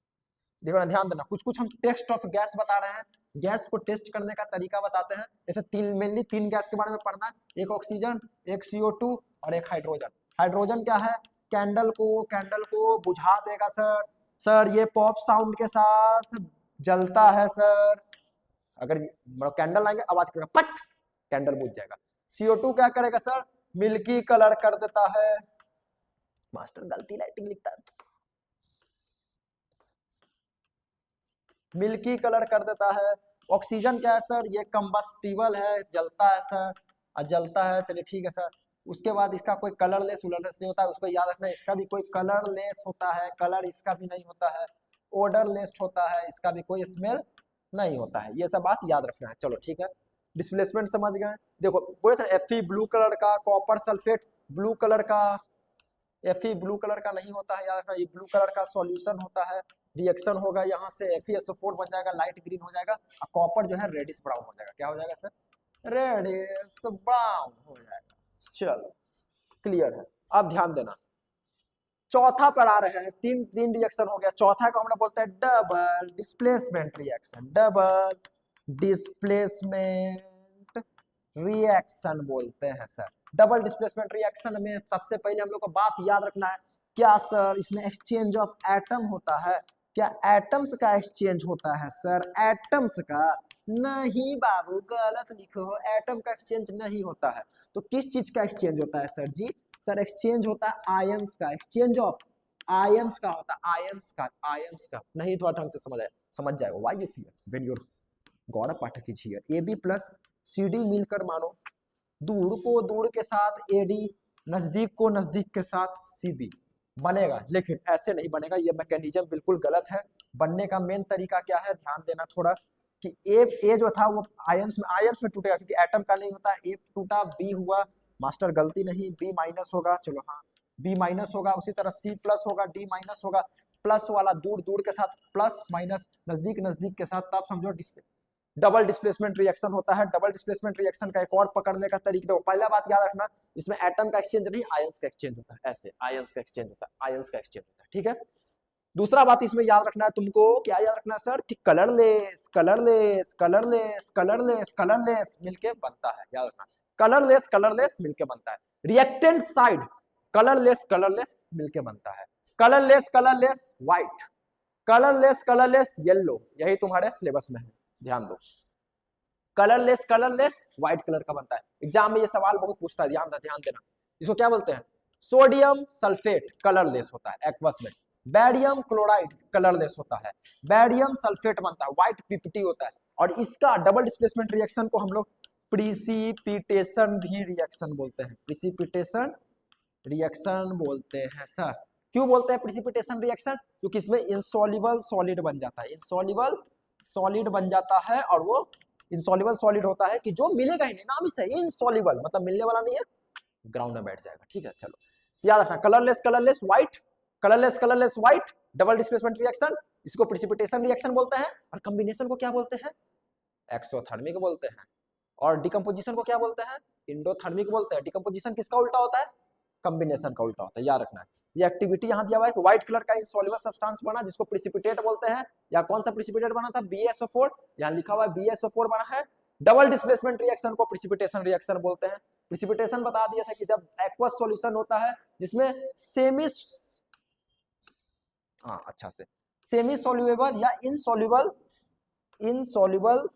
देखो ना, ध्यान देना, कुछ हम टेस्ट ऑफ गैस बता रहे हैं, गैस को टेस्ट करने का तरीका बताते हैं। जैसे मेनली तीन गैस के बारे में पढ़ना है, एक ऑक्सीजन, एक CO2 और एक हाइड्रोजन। हाइड्रोजन क्या है, कैंडल को बुझा देगा सर ये पॉप साउंड के साथ जलता है सर, अगर कैंडल लाएंगे आवाज करेगा पट, कैंडल बुझ जाएगा। CO2 क्या करेगा सर, मिल्की कलर कर देता है, मास्टर गलती लाइटिंग लिखता है, मिल्की कलर कर देता है। ऑक्सीजन क्या है सर, ये कंबस्टिबल है, जलता है सर, जलता है, चलिए ठीक है सर। उसके बाद इसका कोई कलरलेस नहीं होता है, उसको याद रखना, इसका भी कोई कलरलेस होता है, कलर इसका भी नहीं होता है, ओडरलेस होता है, इसका भी कोई स्मेल नहीं होता है, ये सब बात याद रखना है। चलो ठीक है, डिस्प्लेसमेंट समझ गए। देखो बोले थे Fe ब्लू कलर का, कॉपर सल्फेट ब्लू कलर का, Fe ब्लू कलर का नहीं होता है, याद रखना ये ब्लू कलर का सॉल्यूशन होता है। रिएक्शन होगा यहाँ से FeSO4 बन जाएगा, लाइट ग्रीन हो जाएगा, और कॉपर जो है रेडिश ब्राउन हो जाएगा। क्या हो जाएगा सर, रेडिश ब्राउन हो जाएगा। चलो क्लियर है, अब ध्यान देना, चौथा पर आ रहे हैं, तीन रिएक्शन हो गया, चौथा को हम लोग बोलते हैं double displacement reaction, double displacement reaction बोलते हैं सर। डबल डिस्प्लेसमेंट रिएक्शन में सबसे पहले हम लोग को बात याद रखना है, क्या सर इसमें एक्सचेंज ऑफ एटम होता है, क्या एटम्स का एक्सचेंज होता है सर, एटम्स का नहीं बाबू, गलत लिखो, एटम का एक्सचेंज नहीं होता है। तो किस चीज का एक्सचेंज होता है सर जी, सर एक्सचेंज होता है आयंस का, एक्सचेंज ऑफ आयंस का होता है, आयंस का नहीं, थोड़ा ढंग से समझ जाएगा। Why you feel when your Gaurav Pathak is here, AB plus CD मिलकर मानो दूर को दूर के साथ AD, नजदीक को नजदीक के साथ CB बनेगा, लेकिन ऐसे नहीं बनेगा, ये मैकेनिज्म बिल्कुल गलत है। बनने का मेन तरीका क्या है, ध्यान देना थोड़ा, कि ए जो था वो आयंस में टूटेगा, क्योंकि एटम का नहीं होता, ए टूटा, B हुआ, मास्टर गलती नहीं, B माइनस होगा, चलो हाँ B माइनस होगा, उसी तरह C प्लस होगा, D माइनस होगा, प्लस वाला दूर दूर के साथ प्लस, माइनस नजदीक नजदीक के साथ, तब समझो डबल डिस्प्लेसमेंट रिएक्शन होता है। डबल डिस्प्लेसमेंट रिएक्शन का एक और पकड़ने का तरीका, पहला बात याद रखना, इसमें एटम का एक्सचेंज नहीं, आयंस का एक्सचेंज होता है, ऐसे आयंस का एक्सचेंज होता है, आयंस का एक्सचेंज होता है, ठीक है। दूसरा बात इसमें याद रखना है तुमको, क्या याद रखना है सर, कि कलरलेस मिलके बनता है, याद रखना, कलरलेस मिलके बनता है। रिएक्टेंट साइड कलरलेस मिलके बनता है, कलरलेस व्हाइट, कलरलेस येलो, यही तुम्हारे सिलेबस में है, ध्यान दो। कलरलेस व्हाइट कलर का बनता है, एग्जाम में ये सवाल बहुत पूछता है, ध्यान देना। इसको क्या बोलते हैं, सोडियम सल्फेट कलरलेस होता है एक्वस में, बेरियम क्लोराइड कलरलेस होता है, बेरियम सल्फेट बनता है, व्हाइट PPT होता है। और इसका डबल डिस्प्लेसमेंट रिएक्शन को हम लोग प्रिसिपिटेशन भी रिएक्शन बोलते हैं, प्रिसिपिटेशन रिएक्शन बोलते हैं सर। क्यों बोलते हैं प्रिसिपिटेशन रिएक्शन, क्योंकि इसमें इंसॉल्युबल सॉलिड बन जाता है, इंसॉल्युबल सॉलिड बन जाता है और वो इनसॉल्युबल सॉलिड होता है कि जो मिलेगा ही नहीं, नाम ही सही इनसॉल्युबल मतलब मिलने वाला नहीं है, ग्राउंड में बैठ जाएगा। ठीक है, चलो याद रखना, colourless colourless white, colourless colourless white, double displacement reaction, इसको प्रिसिपिटेशन रिएक्शन बोलते हैं, और कॉम्बिनेशन को क्या बोलते हैं, एक्सोथर्मिक बोलते हैं, और डिकम्पोजिशन को क्या बोलते हैं, इंडोथर्मिक बोलते हैं। डिकम्पोजिशन किसका उल्टा होता है, कॉम्बिनेशन का उल्टा होता है, याद रखना है। ये एक्टिविटी यहाँ दिया हुआ है कि व्हाइट कलर का इनसॉल्युबल सब्सटेंस बना जिसको प्रिसिपिटेट बोलते हैं, या कौन सा प्रिसिपिटेट बना था, BaSO4, यहाँ लिखा हुआ है BaSO4 बना है। डबल डिस्प्लेसमेंट रिएक्शन को प्रिसिपिटेशन रिएक्शन बोलते हैं। प्रिसिपिटेशन बता दिया था कि जब एक्वस सॉल्यूशन होता है जिसमें सेमी, हाँ अच्छा से, सेमी सॉल्युबल या इनसॉल्युबल, इनसॉल्युबल,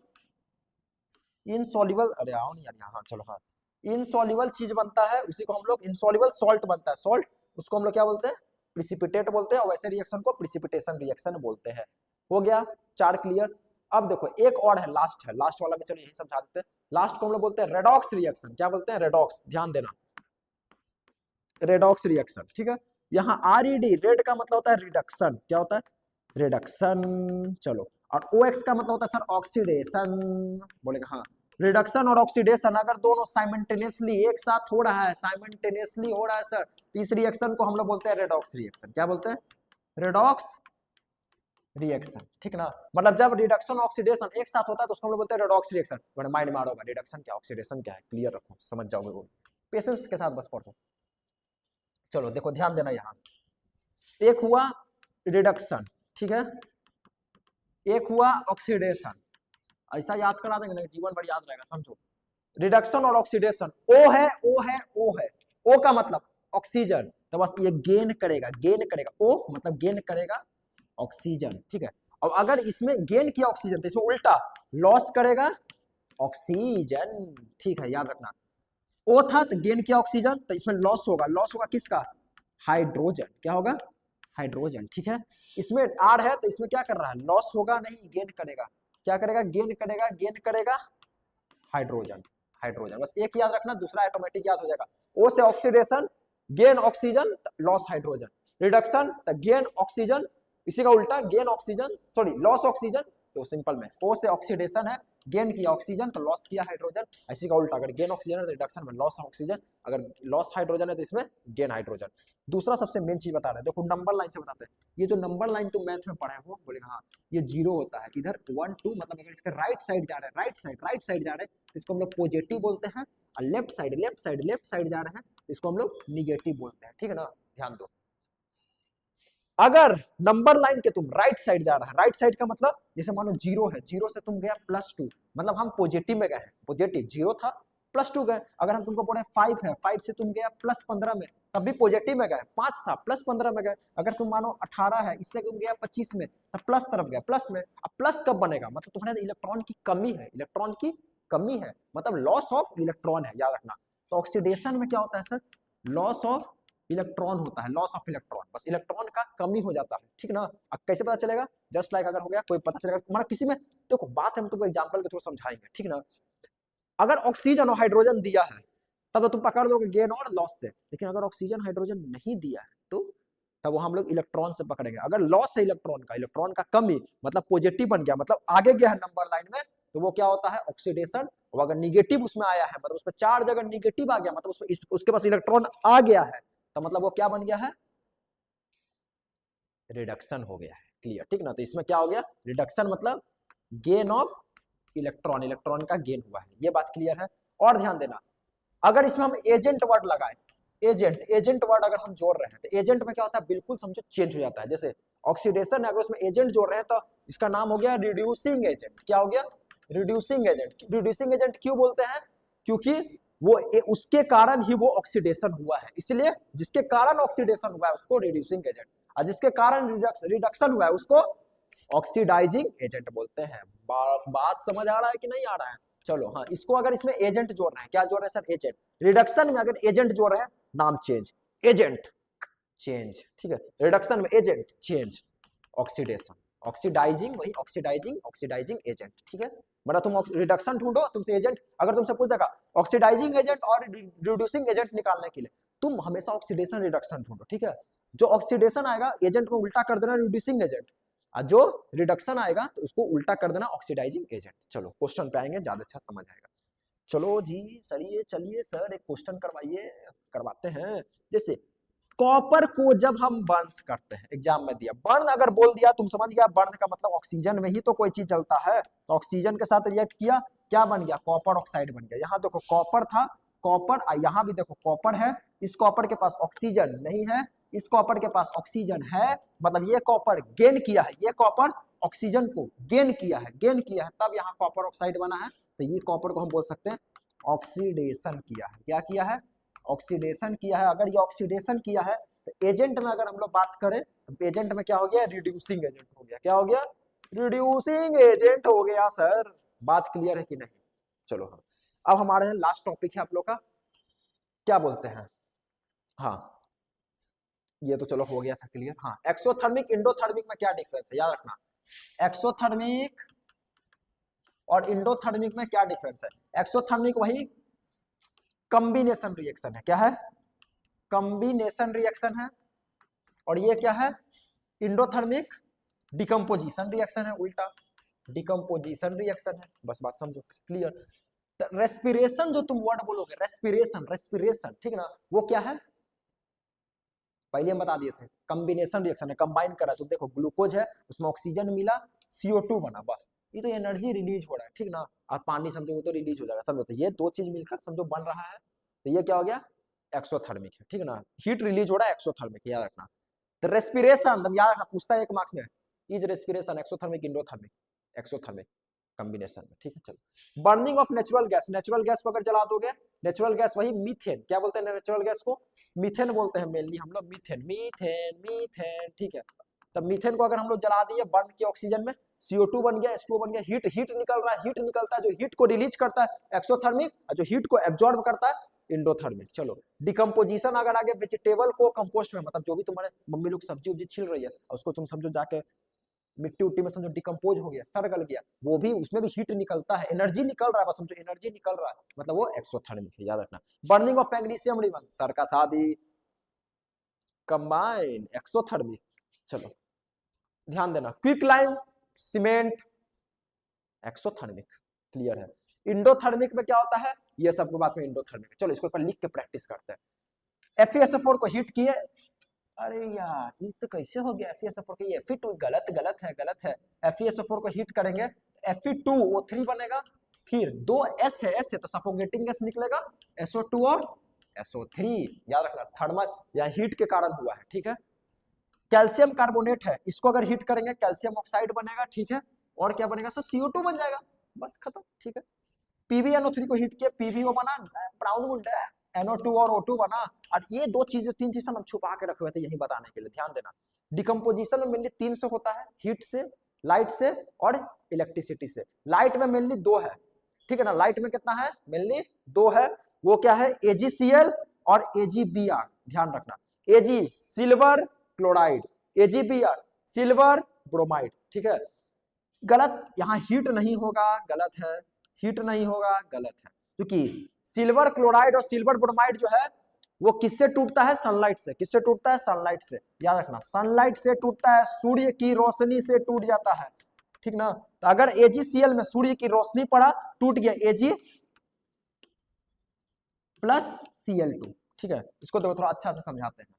इनसॉल्युबल, अरे आओ नहीं यार यहाँ, चलो हाँ, इनसॉल्युबल चीज बनता है उसी को हम लोग, इनसॉल्युबल सॉल्ट बनता है, सॉल्ट, उसको हम लोग क्या बोलते हैं, प्रिसिपिटेट बोलते हैं, और वैसे रिएक्शन को प्रिसिपिटेशन रिएक्शन बोलते हैं। हो गया 4 क्लियर। अब देखो एक और है, लास्ट है, लास्ट वाला भी चलो यही समझा देते हैं। लास्ट को हम लोग बोलते हैं रेडॉक्स रिएक्शन। क्या बोलते हैं, रेडॉक्स, ध्यान देना, रेडॉक्स रिएक्शन। ठीक है, यहाँ RED, रेड का मतलब होता है रिडक्शन, क्या होता है, रिडक्शन। चलो, और OX का मतलब होता है सर ऑक्सीडेशन, बोलेगा हाँ, रिडक्शन और ऑक्सीडेशन अगर दोनों साइमल्टेनियसली एक साथ हो रहा है, साइमल्टेनियसली हो रहा है सर, तो इस रिएक्शन को हम लोग बोलते हैं रेडॉक्स रिएक्शन। क्या बोलते हैं, रेडॉक्स रिएक्शन। ठीक ना, मतलब जब रिडक्शन ऑक्सीडेशन एक साथ होता है तो उसको हम लोग बोलते हैं रेडॉक्स रिएक्शन। मैंने माइंड में आ रहा होगा रिडक्शन क्या ऑक्सीडेशन क्या है, क्लियर रखो, समझ जाओगे वो, पेशेंस के साथ बस पढ़ो। चलो देखो ध्यान देना, यहाँ एक हुआ रिडक्शन, ठीक है, एक हुआ ऑक्सीडेशन, ऐसा याद करा देंगे ना जीवन भर याद रहेगा, समझो। रिडक्शन और ऑक्सीडेशन, O है, O है, O है, O का मतलब ऑक्सीजन, तो बस ये गेन करेगा, गेन करेगा, O मतलब गेन करेगा ऑक्सीजन। ठीक है, अब अगर इसमें गेन किया ऑक्सीजन तो इसमें उल्टा लॉस करेगा ऑक्सीजन। ठीक है, याद रखना, O था तो गेन किया ऑक्सीजन, तो इसमें लॉस होगा, लॉस होगा किसका, हाइड्रोजन। क्या होगा, हाइड्रोजन। ठीक है, इसमें R है तो इसमें क्या कर रहा है, लॉस होगा नहीं, गेन करेगा, क्या करेगा, गेन करेगा, गेन करेगा हाइड्रोजन, हाइड्रोजन। बस एक याद रखना, दूसरा ऑटोमेटिक याद हो जाएगा। O से oxidation, gain oxygen, loss hydrogen, reduction तो गेन ऑक्सीजन, इसी का उल्टा gain oxygen, sorry loss oxygen, तो सिंपल में O से ऑक्सीडेशन है, गेन किया ऑक्सीजन तो लॉस किया हाइड्रोजन, इसी का उल्टा अगर गेन ऑक्सीजन है तो रिडक्शन में लॉस ऑक्सीजन, अगर लॉस हाइड्रोजन है तो इसमें गेन हाइड्रोजन। दूसरा सबसे मेन चीज बता रहे हैं, देखो नंबर लाइन से बताते हैं, ये जो नंबर लाइन तुम मैथ में पढ़े हो, बोलेगा हाँ ये 0 होता है, इधर 1 2 मतलब अगर इसके राइट साइड जा रहे हैं, राइट साइड जा रहे हैं तो इसको हम लोग पॉजिटिव बोलते हैं, और लेफ्ट साइड जा रहे हैं तो इसको हम लोग निगेटिव बोलते हैं। ठीक है ना, ध्यान दो, अगर नंबर लाइन के तुम राइट साइड जा रहा है, राइट साइड का मतलब जैसे मानो 0 है, 0 से तुम गया +2, मतलब हम पॉजिटिव में गए हैं, पॉजिटिव 0 था +2 गए। अगर हम तुमको बोले 5 है, 5 से तुम गया +15 में, तब भी पॉजिटिव में गए, 5 था +15 में गए। अगर तुम मानो 18 है, इससे तुम गया 25 में, तब प्लस तरफ गया, प्लस में। अब प्लस कब बनेगा, मतलब तुम्हारे इलेक्ट्रॉन की कमी है, इलेक्ट्रॉन की कमी है, मतलब लॉस ऑफ इलेक्ट्रॉन है, याद रखना। तो ऑक्सीडेशन में क्या होता है सर, लॉस ऑफ इलेक्ट्रॉन होता है, लॉस ऑफ इलेक्ट्रॉन, बस इलेक्ट्रॉन का कमी हो जाता है। ठीक ना, अब कैसे पता चलेगा, जस्ट लाइक अगर हो गया कोई पता चलेगा, मतलब किसी में, देखो बात हम तुमको एग्जांपल के थ्रू समझाएंगे। ठीक ना, अगर ऑक्सीजन और हाइड्रोजन दिया है तब तो तुम पकड़ दोगे गेन और लॉस से, लेकिन अगर ऑक्सीजन हाइड्रोजन नहीं दिया है तो तब वो हम लोग इलेक्ट्रॉन से पकड़ेंगे। अगर लॉस है इलेक्ट्रॉन का कमी, मतलब पॉजिटिव बन गया, मतलब आगे गया है नंबर लाइन में, तो वो क्या होता है, ऑक्सीडेशन। और अगर निगेटिव उसमें आया है, मतलब उसमें चार्ज अगर निगेटिव आ गया, मतलब उसके पास इलेक्ट्रॉन आ गया है, तो मतलब वो क्या बन गया है, रिडक्शन हो गया है। क्लियर, ठीक ना, तो इसमें क्या हो गया, रिडक्शन मतलब गेन ऑफ इलेक्ट्रॉन, इलेक्ट्रॉन का गेन हुआ है, ये बात क्लियर है। और ध्यान देना, अगर इसमें हम एजेंट वर्ड लगाए, एजेंट वर्ड अगर हम जोड़ रहे हैं तो एजेंट में क्या होता है, बिल्कुल समझो चेंज हो जाता है। जैसे ऑक्सीडेशन है, अगर उसमें एजेंट जोड़ रहे हैं तो इसका नाम हो गया रिड्यूसिंग एजेंट। क्या हो गया, रिड्यूसिंग एजेंट। रिड्यूसिंग एजेंट क्यों बोलते हैं, क्योंकि वो उसके कारण ही वो ऑक्सीडेशन हुआ है, इसलिए जिसके कारण ऑक्सीडेशन हुआ है उसको रिड्यूसिंग एजेंट, और जिसके कारण रिडक्शन हुआ है उसको ऑक्सीडाइजिंग एजेंट बोलते हैं। बात समझ आ रहा है कि नहीं आ रहा है, चलो हाँ, इसको अगर इसमें एजेंट जोड़ रहे हैं, क्या जोड़ रहे हैं सर, एजेंट। रिडक्शन में अगर एजेंट जोड़ रहे हैं, नाम चेंज, एजेंट चेंज। ठीक है, रिडक्शन में एजेंट चेंज, ऑक्सीडेशन, ऑक्सीडाइजिंग वही ऑक्सीडाइजिंग एजेंट। ठीक है, मतलब तुम रिडक्शन ढूंढो, तुमसे एजेंट, अगर तुमसे पूछ देगा ऑक्सीडाइजिंग एजेंट और रिड्यूसिंग एजेंट निकालने के लिए, तुम हमेशा ऑक्सीडेशन रिडक्शन ढूंढो। ठीक है, जो ऑक्सीडेशन आएगा एजेंट को उल्टा कर देना रिड्यूसिंग एजेंट, और जो रिडक्शन आएगा तो उसको उल्टा कर देना ऑक्सीडाइजिंग एजेंट। चलो क्वेश्चन पे आएंगे, ज्यादा अच्छा समझ आएगा। चलो जी चलिए चलिए सर एक क्वेश्चन करवाइए, करवाते हैं। जैसे कॉपर को जब हम बर्न करते हैं, एग्जाम में दिया बर्न, अगर बोल दिया तुम समझ गया, बर्न का मतलब ऑक्सीजन में ही तो कोई चीज जलता है, तो ऑक्सीजन के साथ रिएक्ट किया, क्या बन गया, कॉपर ऑक्साइड बन गया। यहाँ देखो कॉपर था, कॉपर, यहाँ भी देखो कॉपर है, इस कॉपर के पास ऑक्सीजन नहीं है, इस कॉपर के पास ऑक्सीजन है, मतलब ये कॉपर गेन किया है, ये कॉपर ऑक्सीजन को गेन किया है, गेन किया है, तब यहाँ कॉपर ऑक्साइड बना है। तो ये कॉपर को हम बोल सकते हैं ऑक्सीडेशन किया है। क्या किया है, ऑक्सीडेशन किया है। अगर ये ऑक्सीडेशन किया है तो एजेंट में अगर हम लोग बात करें, एजेंट में क्या हो गया, रिड्यूसिंग एजेंट हो गया। क्या हो गया, रिड्यूसिंग एजेंट हो गया सर। बात क्लियर है कि नहीं? चलो हाँ, अब हमारे लास्ट टॉपिक है आप लोग का, क्या बोलते हैं, हाँ ये तो चलो हो गया था क्लियर। हाँ, एक्सोथर्मिक इंडोथर्मिक में क्या डिफरेंस है, याद रखना। एक्सोथर्मिक और इंडोथर्मिक में क्या डिफरेंस है। एक्सोथर्मिक वही कॉम्बिनेशन रिएक्शन है, क्या है, कॉम्बिनेशन रिएक्शन है, और ये क्या है, इंडोथर्मिक डिकम्पोजिशन रिएक्शन है, उल्टा डिकम्पोजिशन रिएक्शन है। बस बात समझो क्लियर। रेस्पिरेशन जो तुम वर्ड बोलोगे, रेस्पिरेशन, रेस्पिरेशन ठीक ना, वो क्या है, पहले हम बता दिए थे, कॉम्बिनेशन रिएक्शन है, कंबाइन करा तो देखो ग्लूकोज है, उसमें ऑक्सीजन मिला, CO2 बना, बस ये तो एनर्जी रिलीज हो रहा है, ठीक ना। और पानी समझो तो रिलीज हो जाएगा, समझो तो ये दो चीज मिलकर समझो बन रहा है, तो ये क्या हो गया, एक्सोथर्मिक है, ठीक ना, हीट रिलीज हो रहा है, एक्सोथर्मिक, याद रखना। तो रेस्पिरेशन याद रखना, पूछता है एक मार्क्स में, is respiration exothermic endothermic, exothermic combination में, ठीक है। चलो, burning of natural gas, natural gas को अगर जला दोगे, नेचुरल गैस वही मीथेन, क्या बोलते हैं नेचुरल गैस को, मीथेन बोलते हैं मेनली हम लोग, मीथेन मीथेन मीथेन, ठीक है। तब मीथेन को अगर हम लोग जला दिए, बर्न किया, ऑक्सीजन में CO2 बन गया, H2O बन गया, हीट हीट निकल रहा है, हीट निकलता है, जो हीट को रिलीज करता है एक्सोथर्मिक, और जो हीट को एब्जॉर्ब करता है इंडोथर्मिक। चलो, डिकम्पोजिशन अगर आगे वेजिटेबल को कंपोस्ट में, मतलब जो भी तुम्हारे मम्मी लोग सब्जी उब्जी छिल रही है, उसको तुम समझो जाके मिट्टी उट्टी में समझो डिकम्पोज हो गया, सड़ गल गया, वो भी उसमें भी हीट निकलता है, एनर्जी निकल रहा है, बस समझो एनर्जी निकल रहा है, मतलब वो एक्सोथर्मिक है, याद रखना। Burning of magnesium ribbon, sir का शादी, कंबाइन एक्सोथर्मिक। चलो ध्यान देना, quick lime cement, exothermic, clear है। इंडोथर्मिक में क्या होता है, ये सबको बात में इंडोथर्मिक। चलो इसको ऊपर लिख के प्रैक्टिस करते हैं। FeSO4 को हीट किए, अरे यार ये तो कैसे हो गया, FeSO4 की Fe2 गलत गलत है, गलत है। FeSO4 को हीट करेंगे, Fe2O3 बनेगा, फिर 2 S है, S है तो सफोकेटिंग गैस निकलेगा, SO2 और SO3, याद रखना, थर्मल या हीट के कारण हुआ है, ठीक है। कैल्शियम कार्बोनेट है, इसको अगर हीट करेंगे कैल्शियम ऑक्साइड बनेगा, ठीक है, और क्या बनेगा सर, CO2 बन जाएगा, बस खत्म, ठीक है। PbNO3 को हीट किया, PbO बना, ब्राउन वुड है, NO2 और O2 बना। और ये दो चीजें, तीन चीजें हम छुपा के रखे हुए थे यही बताने के लिए, ध्यान देना। डिकम्पोजिशन में मेनली 3 से होता है, हीट से, लाइट से और इलेक्ट्रिसिटी से। लाइट में मेनली 2 है, ठीक है ना, लाइट में कितना है, मेनली 2 है, वो क्या है, AgCl और AgBr, ध्यान रखना। Ag silver chloride, AgBr silver bromide, ठीक है। गलत, यहाँ हीट नहीं होगा, गलत है, हीट नहीं होगा, गलत है, क्योंकि सिल्वर क्लोराइड और सिल्वर ब्रोमाइड जो है वो किससे टूटता है, सनलाइट से। किससे टूटता है, सनलाइट से, याद रखना, सनलाइट से टूटता है, सूर्य की रोशनी से टूट जाता है, ठीक ना। तो अगर AgCl में सूर्य की रोशनी पड़ा, टूट गया Ag प्लस Cl2, ठीक है। इसको तो थोड़ा अच्छा से समझाते हैं,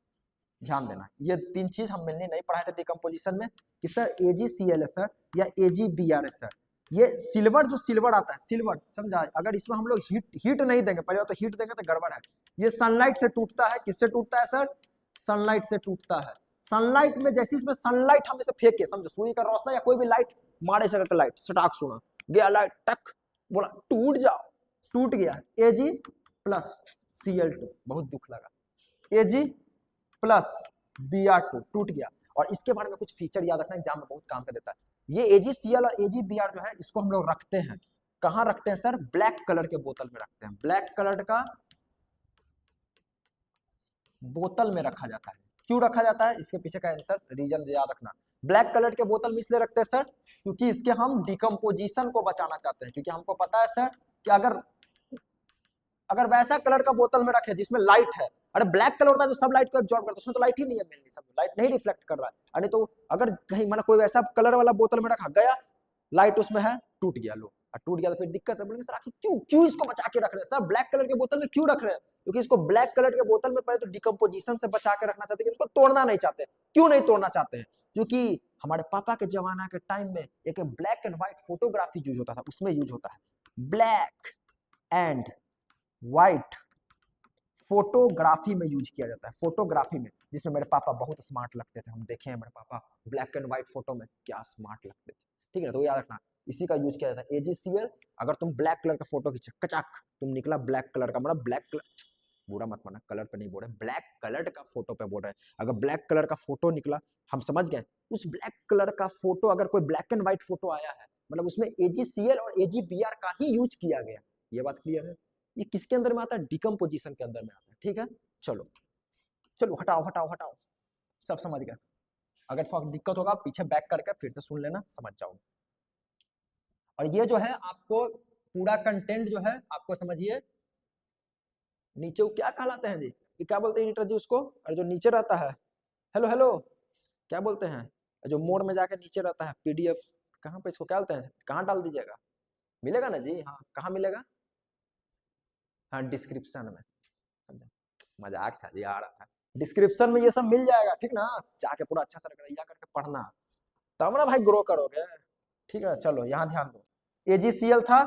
ध्यान देना। ये 3 चीज हम मिलने नहीं पढ़ाए थे डिकम्पोजिशन में, कि सर AgCl है सर या AgBr है सर। ये सिल्वर, जो सिल्वर आता है, सिल्वर समझा, अगर इसमें हम लोग हीट नहीं देंगे, पहले तो हीट देंगे तो गड़बड़ है। ये सनलाइट से टूटता है, किससे टूटता है सर, सनलाइट से टूटता है। सनलाइट में जैसे इसमें सनलाइट हम इसे फेंके, समझो सूर्य का रोशनी या कोई भी लाइट मारे, से लाइट सटाक सुना गया, लाइट टक बोला टूट जाओ, टूट गया, Ag प्लस Cl2, बहुत दुख लगा, Ag प्लस Br2 टूट गया। और इसके बारे में कुछ फीचर याद रखना, एग्जाम में बहुत काम कर देता है। ये AgCl और AgBr जो है, इसको हम लोग रखते हैं, कहाँ रखते हैं सर, ब्लैक कलर के बोतल में रखते हैं, ब्लैक कलर का बोतल में रखा जाता है। क्यों रखा जाता है, इसके पीछे का आंसर, रीजन याद रखना। ब्लैक कलर के बोतल में इसलिए रखते हैं सर, क्योंकि इसके हम डिकम्पोजिशन को बचाना चाहते हैं, क्योंकि हमको पता है सर कि अगर अगर वैसा कलर का बोतल में रखे जिसमें लाइट है, अरे ब्लैक कलर होता है जो सब लाइट को एब्जॉर्ब करता है, उसमें तो लाइट ही नहीं है, मेनली सब लाइट नहीं रिफ्लेक्ट कर रहा है। अरे तो अगर कहीं मतलब कोई वैसा कलर वाला बोतल में रखा गया, लाइट उसमें है, टूट गया, लो और टूट गया तो फिर दिक्कत है। बोलेंगे सर आखिर क्यों क्यों इसको बचा के रख रहे हैं सर, ब्लैक कलर के बोतल में क्यों रख रहे हैं? क्योंकि इसको ब्लैक कलर के बोतल में पहले तो डिकम्पोजिशन से बचा के रखना चाहते हैं, इसको तोड़ना नहीं चाहते। क्यों नहीं तोड़ना चाहते हैं? क्योंकि हमारे पापा के जमाना के टाइम में एक black and white photography use होता था, उसमें यूज होता है ब्लैक एंड व्हाइट फोटोग्राफी में यूज किया जाता है, फोटोग्राफी में, जिसमें मेरे पापा बहुत स्मार्ट लगते थे। हम देखे हैं मेरे पापा ब्लैक एंड व्हाइट फोटो में क्या स्मार्ट लगते थे, ठीक है। तो याद रखना इसी का यूज किया जाता है AgCl। अगर तुम ब्लैक कलर का फोटो खींचे, कचाक तुम निकला ब्लैक कलर का, मतलब ब्लैक कलर, बुरा मत माना, कलर पे नहीं बोल रहे, ब्लैक कलर का फोटो पे बोल रहे हैं। अगर ब्लैक कलर का फोटो निकला, हम समझ गए, उस ब्लैक कलर का फोटो अगर कोई ब्लैक एंड व्हाइट फोटो आया है, मतलब उसमें AgCl और AgBr का ही यूज किया गया। ये बात क्लियर है? ये किसके अंदर में आता है? डिकम्पोजिशन के अंदर में आता है, ठीक है। चलो चलो हटाओ हटाओ हटाओ, सब समझ गए। अगर थोड़ा दिक्कत होगा पीछे बैक करके फिर से सुन लेना, समझ जाओ। और ये जो है आपको पूरा कंटेंट जो है आपको समझिए, नीचे वो क्या कहलाते हैं जी, ये क्या बोलते हैं एडिटर जी उसको? और जो नीचे रहता है, हेलो हेलो, क्या बोलते हैं? जो मोड में जाके नीचे रहता है PDF, कहाँ पे इसको क्या बोलते हैं? कहाँ डाल दीजिएगा? मिलेगा ना जी? हाँ कहाँ मिलेगा? हाँ डिस्क्रिप्शन में। मजाक था जी, आ रहा था। डिस्क्रिप्शन में ये सब मिल जाएगा, ठीक ना? जाके पूरा अच्छा सा रखना करके पढ़ना, तब ना भाई ग्रो करोगे, ठीक है। चलो यहाँ ध्यान दो, AgCl था,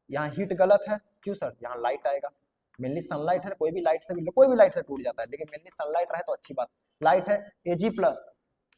यहाँ हीट गलत है, क्यों सर? यहाँ लाइट आएगा, मेनली सनलाइट है, कोई भी लाइट से टूट जाता है, लेकिन मेनली सनलाइट रहे तो अच्छी बात। लाइट है, Ag प्लस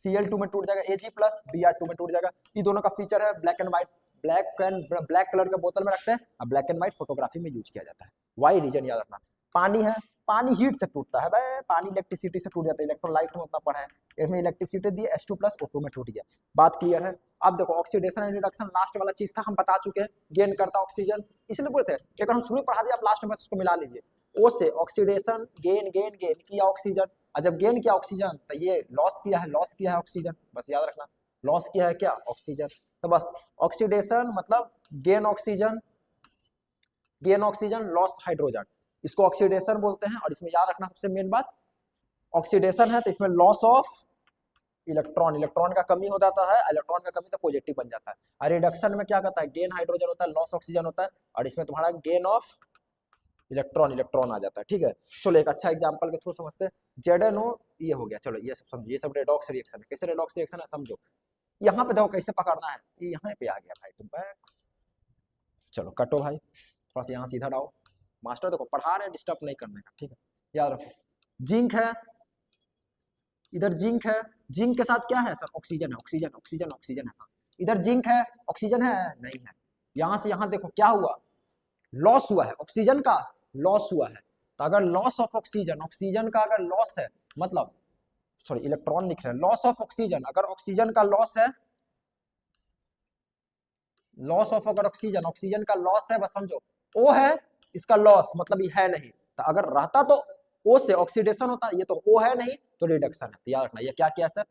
Cl2 में टूट जाएगा, Ag प्लस Br2 में टूट जाएगा। ये दोनों का फीचर है, black and white, black colour के बोतल में रखते हैं और ब्लैक एंड व्हाइट फोटोग्राफी में यूज किया जाता है। वाई रीजन याद रखना। पानी है, पानी हीट से टूटता है भाई, पानी इलेक्ट्रिसिटी से टूट जाता है, इलेक्ट्रोलाइट में उतना पढ़ा है, इसमें इलेक्ट्रिसिटी दी H2 प्लस O2 में टूट गया। बात क्लियर है? अब देखो ऑक्सीडेशन एंड रिडक्शन लास्ट वाला चीज था, हम बता चुके हैं, गेन करता ऑक्सीजन, इसलिए बोलते हैं एक हम शुरू पढ़ा दिया, आप लास्ट में उसको मिला लीजिए। ओ से ऑक्सीडेशन, गेन गेन गेन किया ऑक्सीजन, और जब गेन किया ऑक्सीजन तो ये लॉस किया है ऑक्सीजन, बस याद रखना लॉस किया है क्या? ऑक्सीजन। तो बस ऑक्सीडेशन मतलब गेन ऑक्सीजन, लॉस हाइड्रोजन, इसको ऑक्सीडेशन बोलते हैं। और इसमें याद रखना सबसे मेन बात, ऑक्सीडेशन है तो इसमें लॉस ऑफ इलेक्ट्रॉन, इलेक्ट्रॉन का कमी हो जाता है, इलेक्ट्रॉन का कमी तो पॉजिटिव बन जाता है। और रिडक्शन में क्या करता है? गेन हाइड्रोजन होता है, लॉस ऑक्सीजन होता है, और इसमें तुम्हारा गेन ऑफ इलेक्ट्रॉन आ जाता है, ठीक है। चलो एक अच्छा एग्जांपल के थ्रू समझते हैं। ZNO ये हो गया, चलो ये सब समझो, ये सब रेडॉक्स रिएक्शन है। कैसे रेडॉक्स रिएक्शन है समझो, यहाँ पे देखो कैसे पकड़ना है, ये यहाँ पे आ गया भाई तुम बैक, चलो कटो भाई, थोड़ा सा यहाँ सीधा आओ, मास्टर देखो पढ़ा रहे हैं, डिस्टर्ब नहीं करने का, ठीक है। याद रखो जिंक है, इधर जिंक है, जिंक के साथ क्या है सर? ऑक्सीजन है, ऑक्सीजन है, हाँ। इधर जिंक है, ऑक्सीजन है नहीं है, यहाँ से यहाँ देखो क्या हुआ? लॉस हुआ है, ऑक्सीजन का लॉस हुआ है। तो अगर लॉस ऑफ ऑक्सीजन, ऑक्सीजन का अगर लॉस है, मतलब सॉरी इलेक्ट्रॉन लिख रहे हैं, लॉस ऑफ ऑक्सीजन, अगर ऑक्सीजन का लॉस है, लॉस ऑफ अगर ऑक्सीजन, ऑक्सीजन का लॉस है, बस समझो O है, इसका लॉस मतलब ये है नहीं, तो अगर रहता तो O से ऑक्सीडेशन होता, ये तो O है नहीं तो रिडक्शन है। तो याद रखना ये क्या किया सर?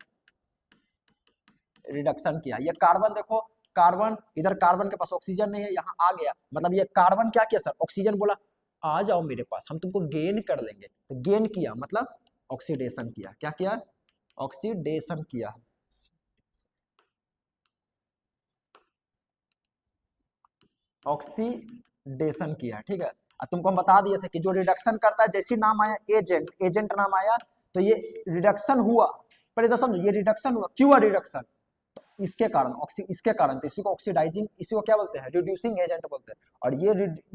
रिडक्शन किया। ये कार्बन देखो, कार्बन इधर, कार्बन के पास ऑक्सीजन नहीं है, यहाँ आ गया, मतलब ये कार्बन क्या किया सर? ऑक्सीजन बोला आ जाओ मेरे पास, हम तुमको गेन कर लेंगे, तो गेन किया मतलब ऑक्सीडेशन किया। क्या किया? ऑक्सीडेशन किया। ऑक्सीडेशन किया, ठीक है। तुमको हम बता दिए थे कि जो रिडक्शन करता है, जैसे नाम आया एजेंट, एजेंट नाम आया तो ये रिडक्शन हुआ, पर इधर समझो ये रिडक्शन हुआ, क्यों हुआ रिडक्शन? तो इसके कारण, इसके कारण, तो इसी को ऑक्सीडाइजिंग, इसी को क्या बोलते हैं? रिड्यूसिंग एजेंट बोलते हैं। और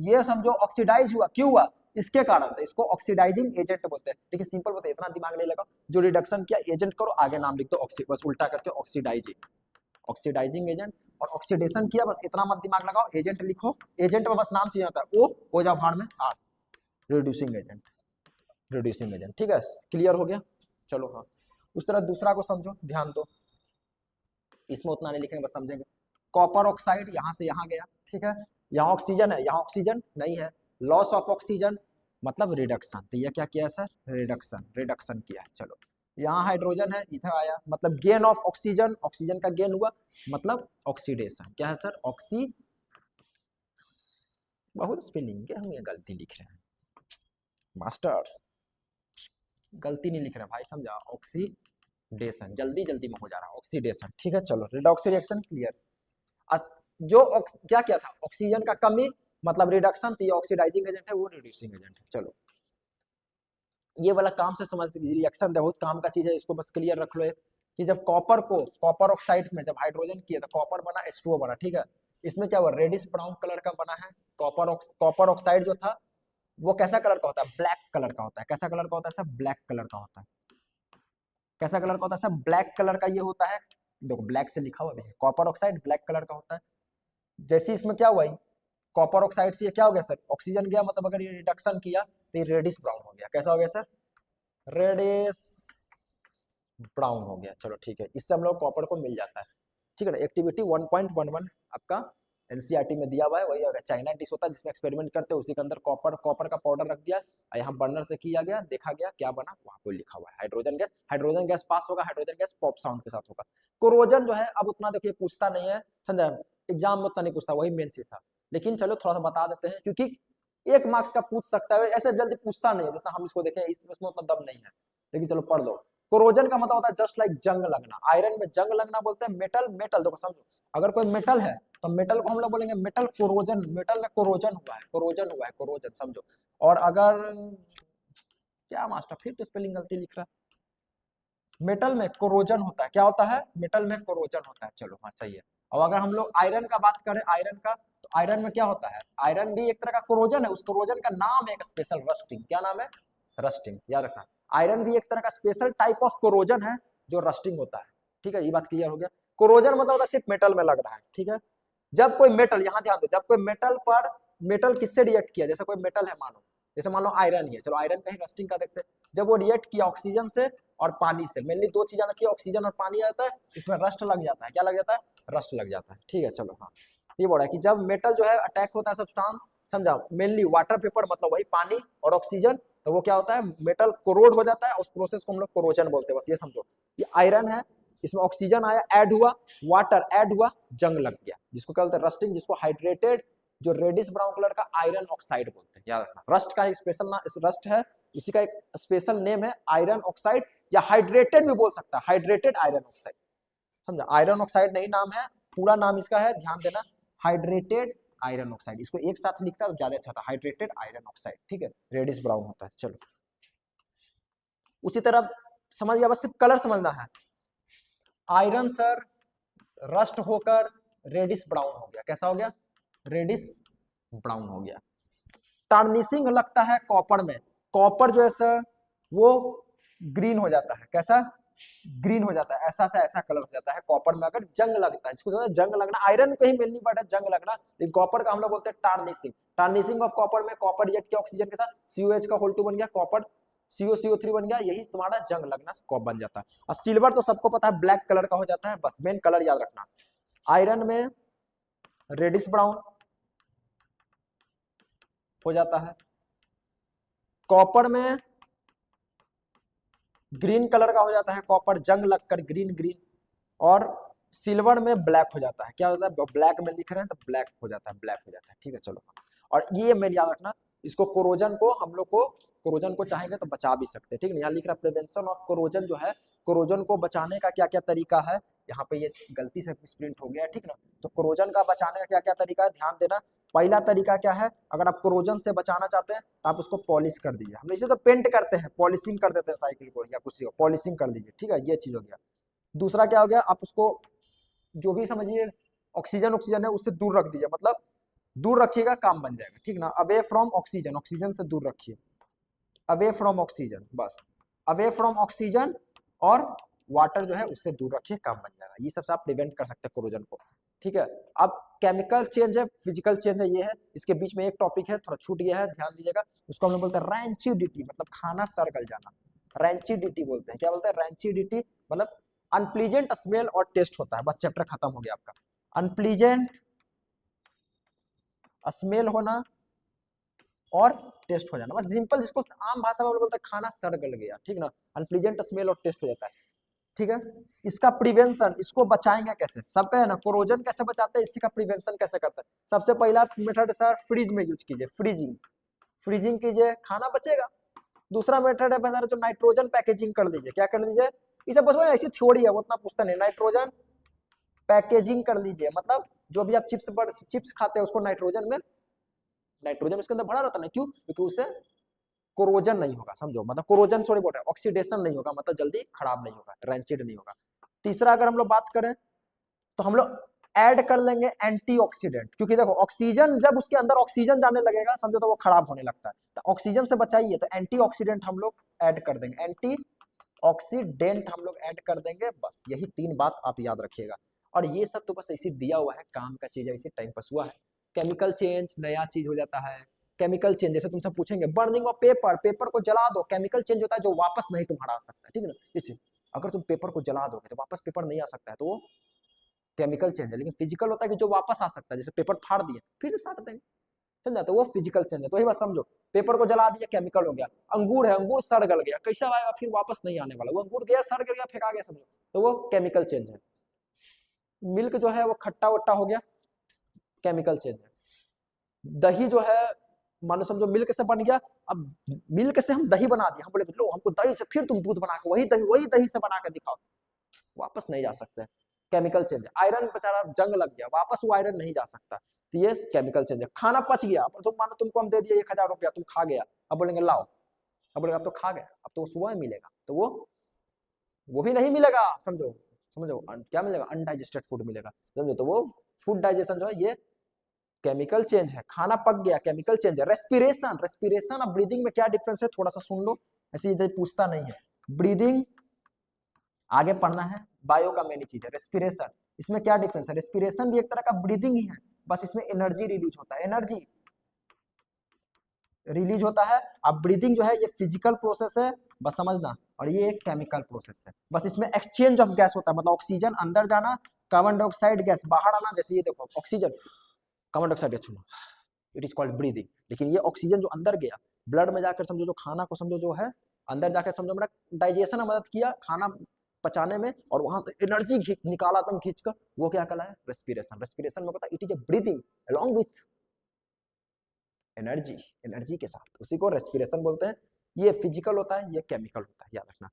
ये समझो ऑक्सीडाइज हुआ, क्यों हुआ? इसके कारण, तो इसको ऑक्सीडाइजिंग एजेंट बोलते हैं। लेकिन सिंपल बोलते हैं, इतना दिमाग नहीं लगा, जो रिडक्शन किया एजेंट करो, आगे नाम लिख दो बस उल्टा करके ऑक्सीडाइजिंग एजेंट। और ऑक्सीडेशन किया, बस इतना मत दिमाग लगाओ, एजेंट लिखो, एजेंट में बस नाम चाहिए होता है, ओ जा भाड़ में आर, रिड्यूसिंग एजेंट, ठीक है। क्लियर हो गया? चलो हाँ, उस तरह दूसरा को समझो, ध्यान दो, इसमें उतना नहीं लिखेंगे, बस समझेंगे। कॉपर ऑक्साइड यहाँ से यहाँ गया, ठीक है, यहाँ ऑक्सीजन है, यहाँ ऑक्सीजन नहीं है, लॉस ऑफ ऑक्सीजन मतलब रिडक्शन, तो यह क्या किया सर? रिडक्शन किया। चलो यहाँ हाइड्रोजन है, इधर आया, मतलब गेन ऑफ ऑक्सीजन, ऑक्सीजन का गेन हुआ, मतलब ऑक्सीडेशन। क्या है सर? बहुत स्पेलिंग के हम ये गलती लिख रहे हैं, मास्टर गलती नहीं लिख रहे भाई, समझा, ऑक्सीडेशन, जल्दी जल्दी में हो जा रहा है, ऑक्सीडेशन, ठीक है। चलो रिडॉक्स रिएक्शन क्लियर। जो क्या क्या था, ऑक्सीजन का कमी मतलब रिडक्शन थी, ऑक्सीडाइजिंग एजेंट है, वो रिड्यूसिंग एजेंट है। चलो ये वाला काम से समझ, रिएक्शन बहुत काम का चीज है, इसको बस क्लियर रख लो कि जब कॉपर को, कॉपर ऑक्साइड में जब हाइड्रोजन किया तो कॉपर बना, H2O बना, ठीक है। इसमें क्या हुआ, रेडिश ब्राउन कलर का बना है। कॉपर ऑक्साइड जो था वो कैसा कलर का होता है, ब्लैक कलर का होता है। कैसा कलर का होता है, सब ब्लैक कलर का होता है। कैसा कलर का होता है, सब ब्लैक कलर का ये होता है। देखो ब्लैक से लिखा हुआ भी है, कॉपर ऑक्साइड ब्लैक कलर का होता है। जैसे इसमें क्या हुआ, कॉपर ऑक्साइड से ये क्या हो गया सर, ऑक्सीजन गया, मतलब अगर ये रिडक्शन किया तो ये रेडिश ब्राउन हो गया। कैसा हो गया सर, रेडिश ब्राउन हो गया। चलो ठीक है, इससे हम लोग कॉपर को मिल जाता है, ठीक है ना। एक्टिविटी 1.11 आपका एनसीईआरटी में दिया हुआ है, वही अगर चाइना डिश होता है जिसमें एक्सपेरिमेंट करते हैं, उसी के अंदर कॉपर का पाउडर रख दिया, यहाँ बर्नर से किया गया, देखा गया क्या बना, वहां पे लिखा हुआ है हाइड्रोजन गैस पास होगा, हाइड्रोजन गैस पॉप साउंड के साथ होगा। कोरोजन जो है अब उतना देखिए पूछता नहीं है, समझा, एग्जाम में उतना नहीं पूछता, वही मेन चीज था। लेकिन चलो थोड़ा सा बता देते हैं, क्योंकि 1 मार्क्स का पूछ सकता है, ऐसे जल्दी पूछता नहीं है जितना हम इसको देखें, इसमें उतना दम नहीं है, लेकिन चलो पढ़ लो। कोरोजन का मतलब होता है जस्ट लाइक जंग लगना, आयरन में जंग लगना बोलते हैं। मेटल देखो समझो, अगर कोई मेटल है तो मेटल को हम लोग बोलेंगे मेटल कोरोजन, मेटल में कोरोजन हुआ है, कोरोजन समझो। और अगर क्या मास्टर फिर तो स्पेलिंग गलती लिख रहा है, मेटल में कोरोजन होता है, क्या होता है, मेटल में कोरोजन होता है। चलो हाँ सही है। और अगर हम लोग आयरन का बात करें, आयरन का, तो आयरन में क्या होता है, आयरन भी एक तरह का कोरोजन है, उस कोरोजन का नाम है एक स्पेशल रस्टिंग, क्या नाम है, रस्टिंग, याद रखना। आयरन भी एक तरह का स्पेशल टाइप ऑफ कोरोजन है जो रस्टिंग होता है, ठीक है, ये बात क्लियर हो गया। कोरोजन मतलब होता है सिर्फ मेटल में लग रहा है, ठीक है। जब कोई मेटल, यहाँ ध्यान दो, जब कोई मेटल पर, मेटल किससे रिएक्ट किया, जैसे कोई मेटल है मानो, जैसे मान लो आयरन ही है, चलो आयरन का ही रस्टिंग का देखते हैं। जब वो रिएक्ट किया ऑक्सीजन से और पानी से, मेनली 2 चीज आना चाहिए, ऑक्सीजन और पानी आता है, इसमें रस्ट लग जाता है, क्या लग जाता है, रस्ट लग जाता है, ठीक है। चलो हाँ, ये बोला कि जब मेटल जो है अटैक होता है सब्सटेंस, समझा, मेनली वाटर पेपर मतलब वही पानी और ऑक्सीजन, तो वो क्या होता है, मेटल कोरोड हो जाता है, उस प्रोसेस को हम लोग कोरोजन बोलते हैं, बस ये समझो। ये आयरन है, इसमें ऑक्सीजन आया, ऐड हुआ, वाटर ऐड हुआ, जंग लग गया, जिसको क्या बोलते हैं, रस्टिंग, जिसको हाइड्रेटेड, जो रेडिश ब्राउन कलर का आयरन ऑक्साइड बोलते हैं, याद रखना। रस्ट का एक स्पेशल नाम, रस्ट है, उसी का एक स्पेशल नेम है आयरन ऑक्साइड, या हाइड्रेटेड भी बोल सकता है, हाइड्रेटेड आयरन ऑक्साइड, समझा। आयरन ऑक्साइड नहीं नाम है, पूरा नाम इसका है, ध्यान देना, हाइड्रेटेड आयरन ऑक्साइड, इसको एक साथ लिखता है तो ज्यादा अच्छा था, हाइड्रेटेड आयरन ऑक्साइड, ठीक है, रेडिश ब्राउन होता है। चलो उसी तरह समझ गया, बस सिर्फ कलर समझना है। आयरन सर रस्ट होकर रेडिश ब्राउन हो गया, कैसा हो गया, रेडिश ब्राउन हो गया। टार्निशिंग लगता है कॉपर में, कॉपर जो है सर वो ग्रीन हो जाता है, कैसा, ग्रीन हो जाता है, ऐसा सा ऐसा कलर हो जाता है कॉपर में अगर जंग लगता है, इसको जो है जंग लगना, आयरन को ही मेनली वर्ड है जंग लगना, लेकिन कॉपर का हम लोग बोलते हैं टार्निशिंग। टार्निशिंग ऑफ कॉपर में कॉपर रिएक्ट किया ऑक्सीजन के साथ, COH का होल 2 बन गया, कॉपर COCO3 बन गया, यही तुम्हारा जंग लगना कॉप बन जाता है। और सिल्वर तो सबको पता है ब्लैक कलर का हो जाता है, बस मेन कलर याद रखना। आयरन में रेडिश ब्राउन हो जाता है, कॉपर में ग्रीन कलर का हो जाता है, कॉपर जंग लगकर ग्रीन ग्रीन, और सिल्वर में ब्लैक हो जाता है, क्या होता है, ब्लैक में लिख रहे हैं तो ब्लैक हो जाता है, ब्लैक हो जाता है, ठीक है। चलो और ये मेन याद रखना, इसको कोरोजन को हम लोग को, कोरोजन को चाहेंगे तो बचा भी सकते हैं, ठीक है। यहाँ लिख रहा है प्रिवेंशन ऑफ कोरोजन, जो है कोरोजन को बचाने का क्या क्या तरीका है, यहाँ पे ये गलती से प्रिंट हो गया है, ठीक ना। तो कोरोजन का बचाने का क्या क्या तरीका है, ध्यान देना। पहला तरीका क्या है, अगर आप कोरोजन से बचाना चाहते हैं तो आप उसको पॉलिश कर दीजिए, हम इसे तो पेंट करते हैं, पॉलिशिंग कर देते हैं साइकिल को या कुछ, पॉलिशिंग कर दीजिए, ठीक है, ये चीज हो गया। दूसरा क्या हो गया, आप उसको जो भी समझिए ऑक्सीजन ऑक्सीजन है उससे दूर रख दीजिए, मतलब दूर रखिएगा काम बन जाएगा, ठीक ना। अवे फ्रॉम ऑक्सीजन, ऑक्सीजन से दूर रखिए, अवे फ्रॉम ऑक्सीजन, बस अवे फ्रॉम ऑक्सीजन, और वाटर जो है उससे दूर रखिए, काम बन जाएगा। ये सबसे आप प्रिवेंट कर सकते हैं कोरोजन को, ठीक है। अब केमिकल चेंज है, फिजिकल चेंज है, ये है, इसके बीच में एक टॉपिक है थोड़ा छूट गया है, ध्यान दीजिएगा, उसको हम लोग बोलते हैं रैंचिडिटी, मतलब खाना सड़ गल जाना, रैंचिडिटी बोलते हैं, क्या बोलते हैं, रैंचिडिटी, मतलब अनप्लीजेंट स्मेल और टेस्ट होता है, बस चैप्टर खत्म हो गया आपका। अनप्लीजेंट स्मेल होना और टेस्ट हो जाना, बस सिंपल, जिसको आम भाषा में बोलते हैं खाना सड़ गल गया, ठीक ना, अनप्लीजेंट स्मेल और टेस्ट हो जाता है, ठीक है। इसका प्रिवेंशन, इसको बचाएंगे कैसे, सबका है ना, कोरोजन कैसे बचाते हैं, इसी का प्रिवेंशन कैसे करते हैं। सबसे पहला मेथड सर फ्रीज में यूज कीजिए, फ्रीजिंग, फ्रीजिंग कीजिए, खाना बचेगा, दूसरा मेथड है बेटा जो नाइट्रोजन पैकेजिंग कर लीजिए, क्या कर लीजिए, इसे बस ऐसी थ्योरी है, वो उतना पूछता नहीं। नाइट्रोजन पैकेजिंग कर लीजिए, मतलब जो भी आप चिप्स खाते हैं उसको नाइट्रोजन उसके अंदर भरा रहता है ना, क्यों, क्योंकि उससे कोरोजन नहीं होगा, समझो, मतलब कोरोजन सॉरी बोल रहे हैं, ऑक्सीडेशन नहीं होगा, मतलब जल्दी खराब नहीं होगा, रैंचिड नहीं होगा। तीसरा अगर हम लोग बात करें तो हम लोग ऐड कर लेंगे एंटीऑक्सीडेंट, क्योंकि देखो ऑक्सीजन जब उसके अंदर ऑक्सीजन जाने लगेगा समझो तो वो खराब होने लगता है, तो ऑक्सीजन से बचाइए, तो एंटीऑक्सीडेंट हम लोग ऐड कर देंगे, एंटीऑक्सीडेंट हम लोग ऐड कर देंगे, बस यही 3 बात आप याद रखिएगा। और ये सब तो बस ऐसे दिया हुआ है, काम का चीज है, इसी टाइम पास हुआ है। केमिकल चेंज नया चीज हो जाता है, केमिकल चेंज जैसे तुमसे पूछेंगे बर्निंग ऑफ पेपर, पेपर को जला दो, केमिकल चेंज होता है जो वापस नहीं तुम्हारा आ सकता है, ठीक है ना, जैसे अगर तुम पेपर को जला दोगे तो वापस पेपर नहीं आ सकता है, तो वो केमिकल चेंज है। लेकिन फिजिकल होता है कि जो वापस आ सकता है, जैसे पेपर फाड़ दिया फिर से साट देंगे, समझा, तो वो फिजिकल चेंज है। तो वही बात समझो, पेपर को जला दिया केमिकल हो गया, अंगूर है, अंगूर सड़ गल गया, कैसा आएगा, फिर वापस नहीं आने वाला, वो अंगूर गया सड़ गया फेंका गया, समझो, तो वो केमिकल चेंज है। मिल्क जो है वो खट्टा वट्टा हो गया, केमिकल चेंज है। दही जो है मानो समझो मिल्क से बन गया, अब मिल्क से हम दही बना दिया, हम बोले लो हमको दही से फिर तुम दूध बना के वही दही से बना के दिखाओ, वापस नहीं जा सकते, केमिकल चेंज है। आयरन बेचारा जंग लग गया, वापस वो आयरन नहीं जा सकता, तो ये केमिकल चेंज है। खाना पच गया, तुम मानो तुमको हम दे दिए 1000 रुपया, तुम खा गया, अब बोलेंगे लाओ, अब बोलेगा अब तो खा गया, अब तो सुबह मिलेगा, तो वो भी नहीं मिलेगा, समझो समझो क्या मिलेगा, अनडाइजेस्टेड फूड मिलेगा, समझो, तो वो फूड डाइजेशन जो है ये केमिकल चेंज है। खाना पक गया, केमिकल चेंज है। रेस्पिरेशन, रेस्पिरेशन और ब्रीदिंग में क्या डिफरेंस है, थोड़ा सा सुन लो, ऐसे ये पूछता नहीं है। ब्रीदिंग आगे पढ़ना है, बायो का मेन चीज है। रेस्पिरेशन, इसमें क्या डिफरेंस है, रेस्पिरेशन भी एक तरह का ब्रीदिंग ही है, बस इसमें एनर्जी रिलीज होता है, एनर्जी रिलीज होता है। अब ब्रीदिंग जो है ये फिजिकल प्रोसेस है, बस समझना, और ये एक केमिकल प्रोसेस है, बस इसमें एक्सचेंज ऑफ गैस होता है, मतलब ऑक्सीजन अंदर जाना, कार्बन डाइऑक्साइड गैस बाहर आना, जैसे ये देखो ऑक्सीजन कार्बन डाइऑक्साइड गैस छोड़ना, इट इज कॉल्ड ब्रीदिंग। लेकिन ये ऑक्सीजन जो अंदर गया ब्लड में जाकर समझो, जो खाना को समझो जो है अंदर जाकर समझो मेरा डाइजेशन में मदद किया खाना पचाने में, और वहां से एनर्जी निकाला तुम खींचकर, वो क्या कहला है, रेस्पिरेशन। रेस्पिरेशन में कहता है it is a breathing along with energy, energy के साथ, उसी को रेस्पिरेशन बोलते हैं। ये फिजिकल होता है, ये केमिकल होता है, याद रखना।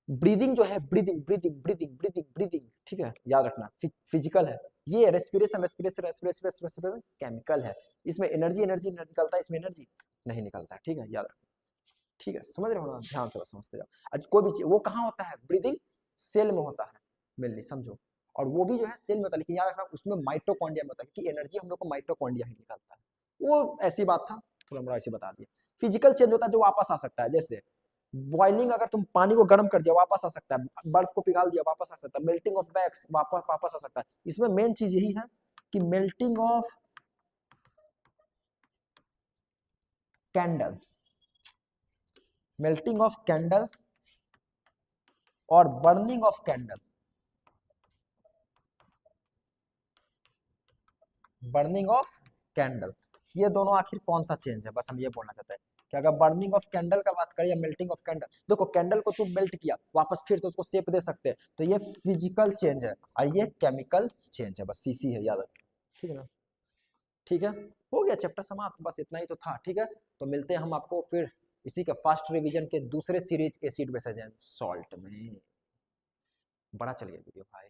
ब्रीदिंग जो है, breathing breathing breathing breathing breathing, ठीक है, याद रखना, फिजिकल है। ये respiration respiration respiration respiration chemical है, इसमें एनर्जी एनर्जी निकलता है, इसमें एनर्जी नहीं निकलता है, ठीक है, याद रखना, ठीक है, समझ रहे हो ना, ध्यान से समझते जाओ। आज कोई भी चीज वो कहाँ होता है, ब्रीदिंग सेल में होता है मेनली, समझो, और वो भी जो है सेल में होता है, लेकिन याद रखना उसमें माइटोकॉन्ड्रिया में होता है, क्योंकि एनर्जी हम लोग को माइटोकॉन्ड्रिया ही निकलता है। वो ऐसी बात था, थोड़ा मोड़ा ऐसे बता दिया। फिजिकल चेंज होता है जो वापस आ सकता है, जैसे बॉइलिंग, अगर तुम पानी को गर्म कर दिया वापस आ सकता है, बर्फ को पिघाल दिया वापस आ सकता है, मेल्टिंग ऑफ वैक्स वापस आ सकता है। इसमें मेन चीज यही है कि melting of candle, melting of candle और burning of candle, burning of candle, ये दोनों आखिर कौन सा चेंज है, बस हम ये बोलना चाहते हैं कि अगर बर्निंग ऑफ कैंडल का बात करें या मेल्टिंग ऑफ कैंडल, देखो कैंडल को तुम मेल्ट किया वापस फिर से उसको शेप दे सकते हैं, तो ये फिजिकल चेंज है, और ये केमिकल चेंज है, बस सीसी है, याद रखना, ठीक है ना, ठीक है, हो गया चैप्टर समाप्त, बस इतना ही तो था, ठीक है। तो मिलते हैं हम आपको फिर इसी के फास्ट रिवीजन के दूसरे series acid base and salt में। बड़ा चलिए वीडियो भाई।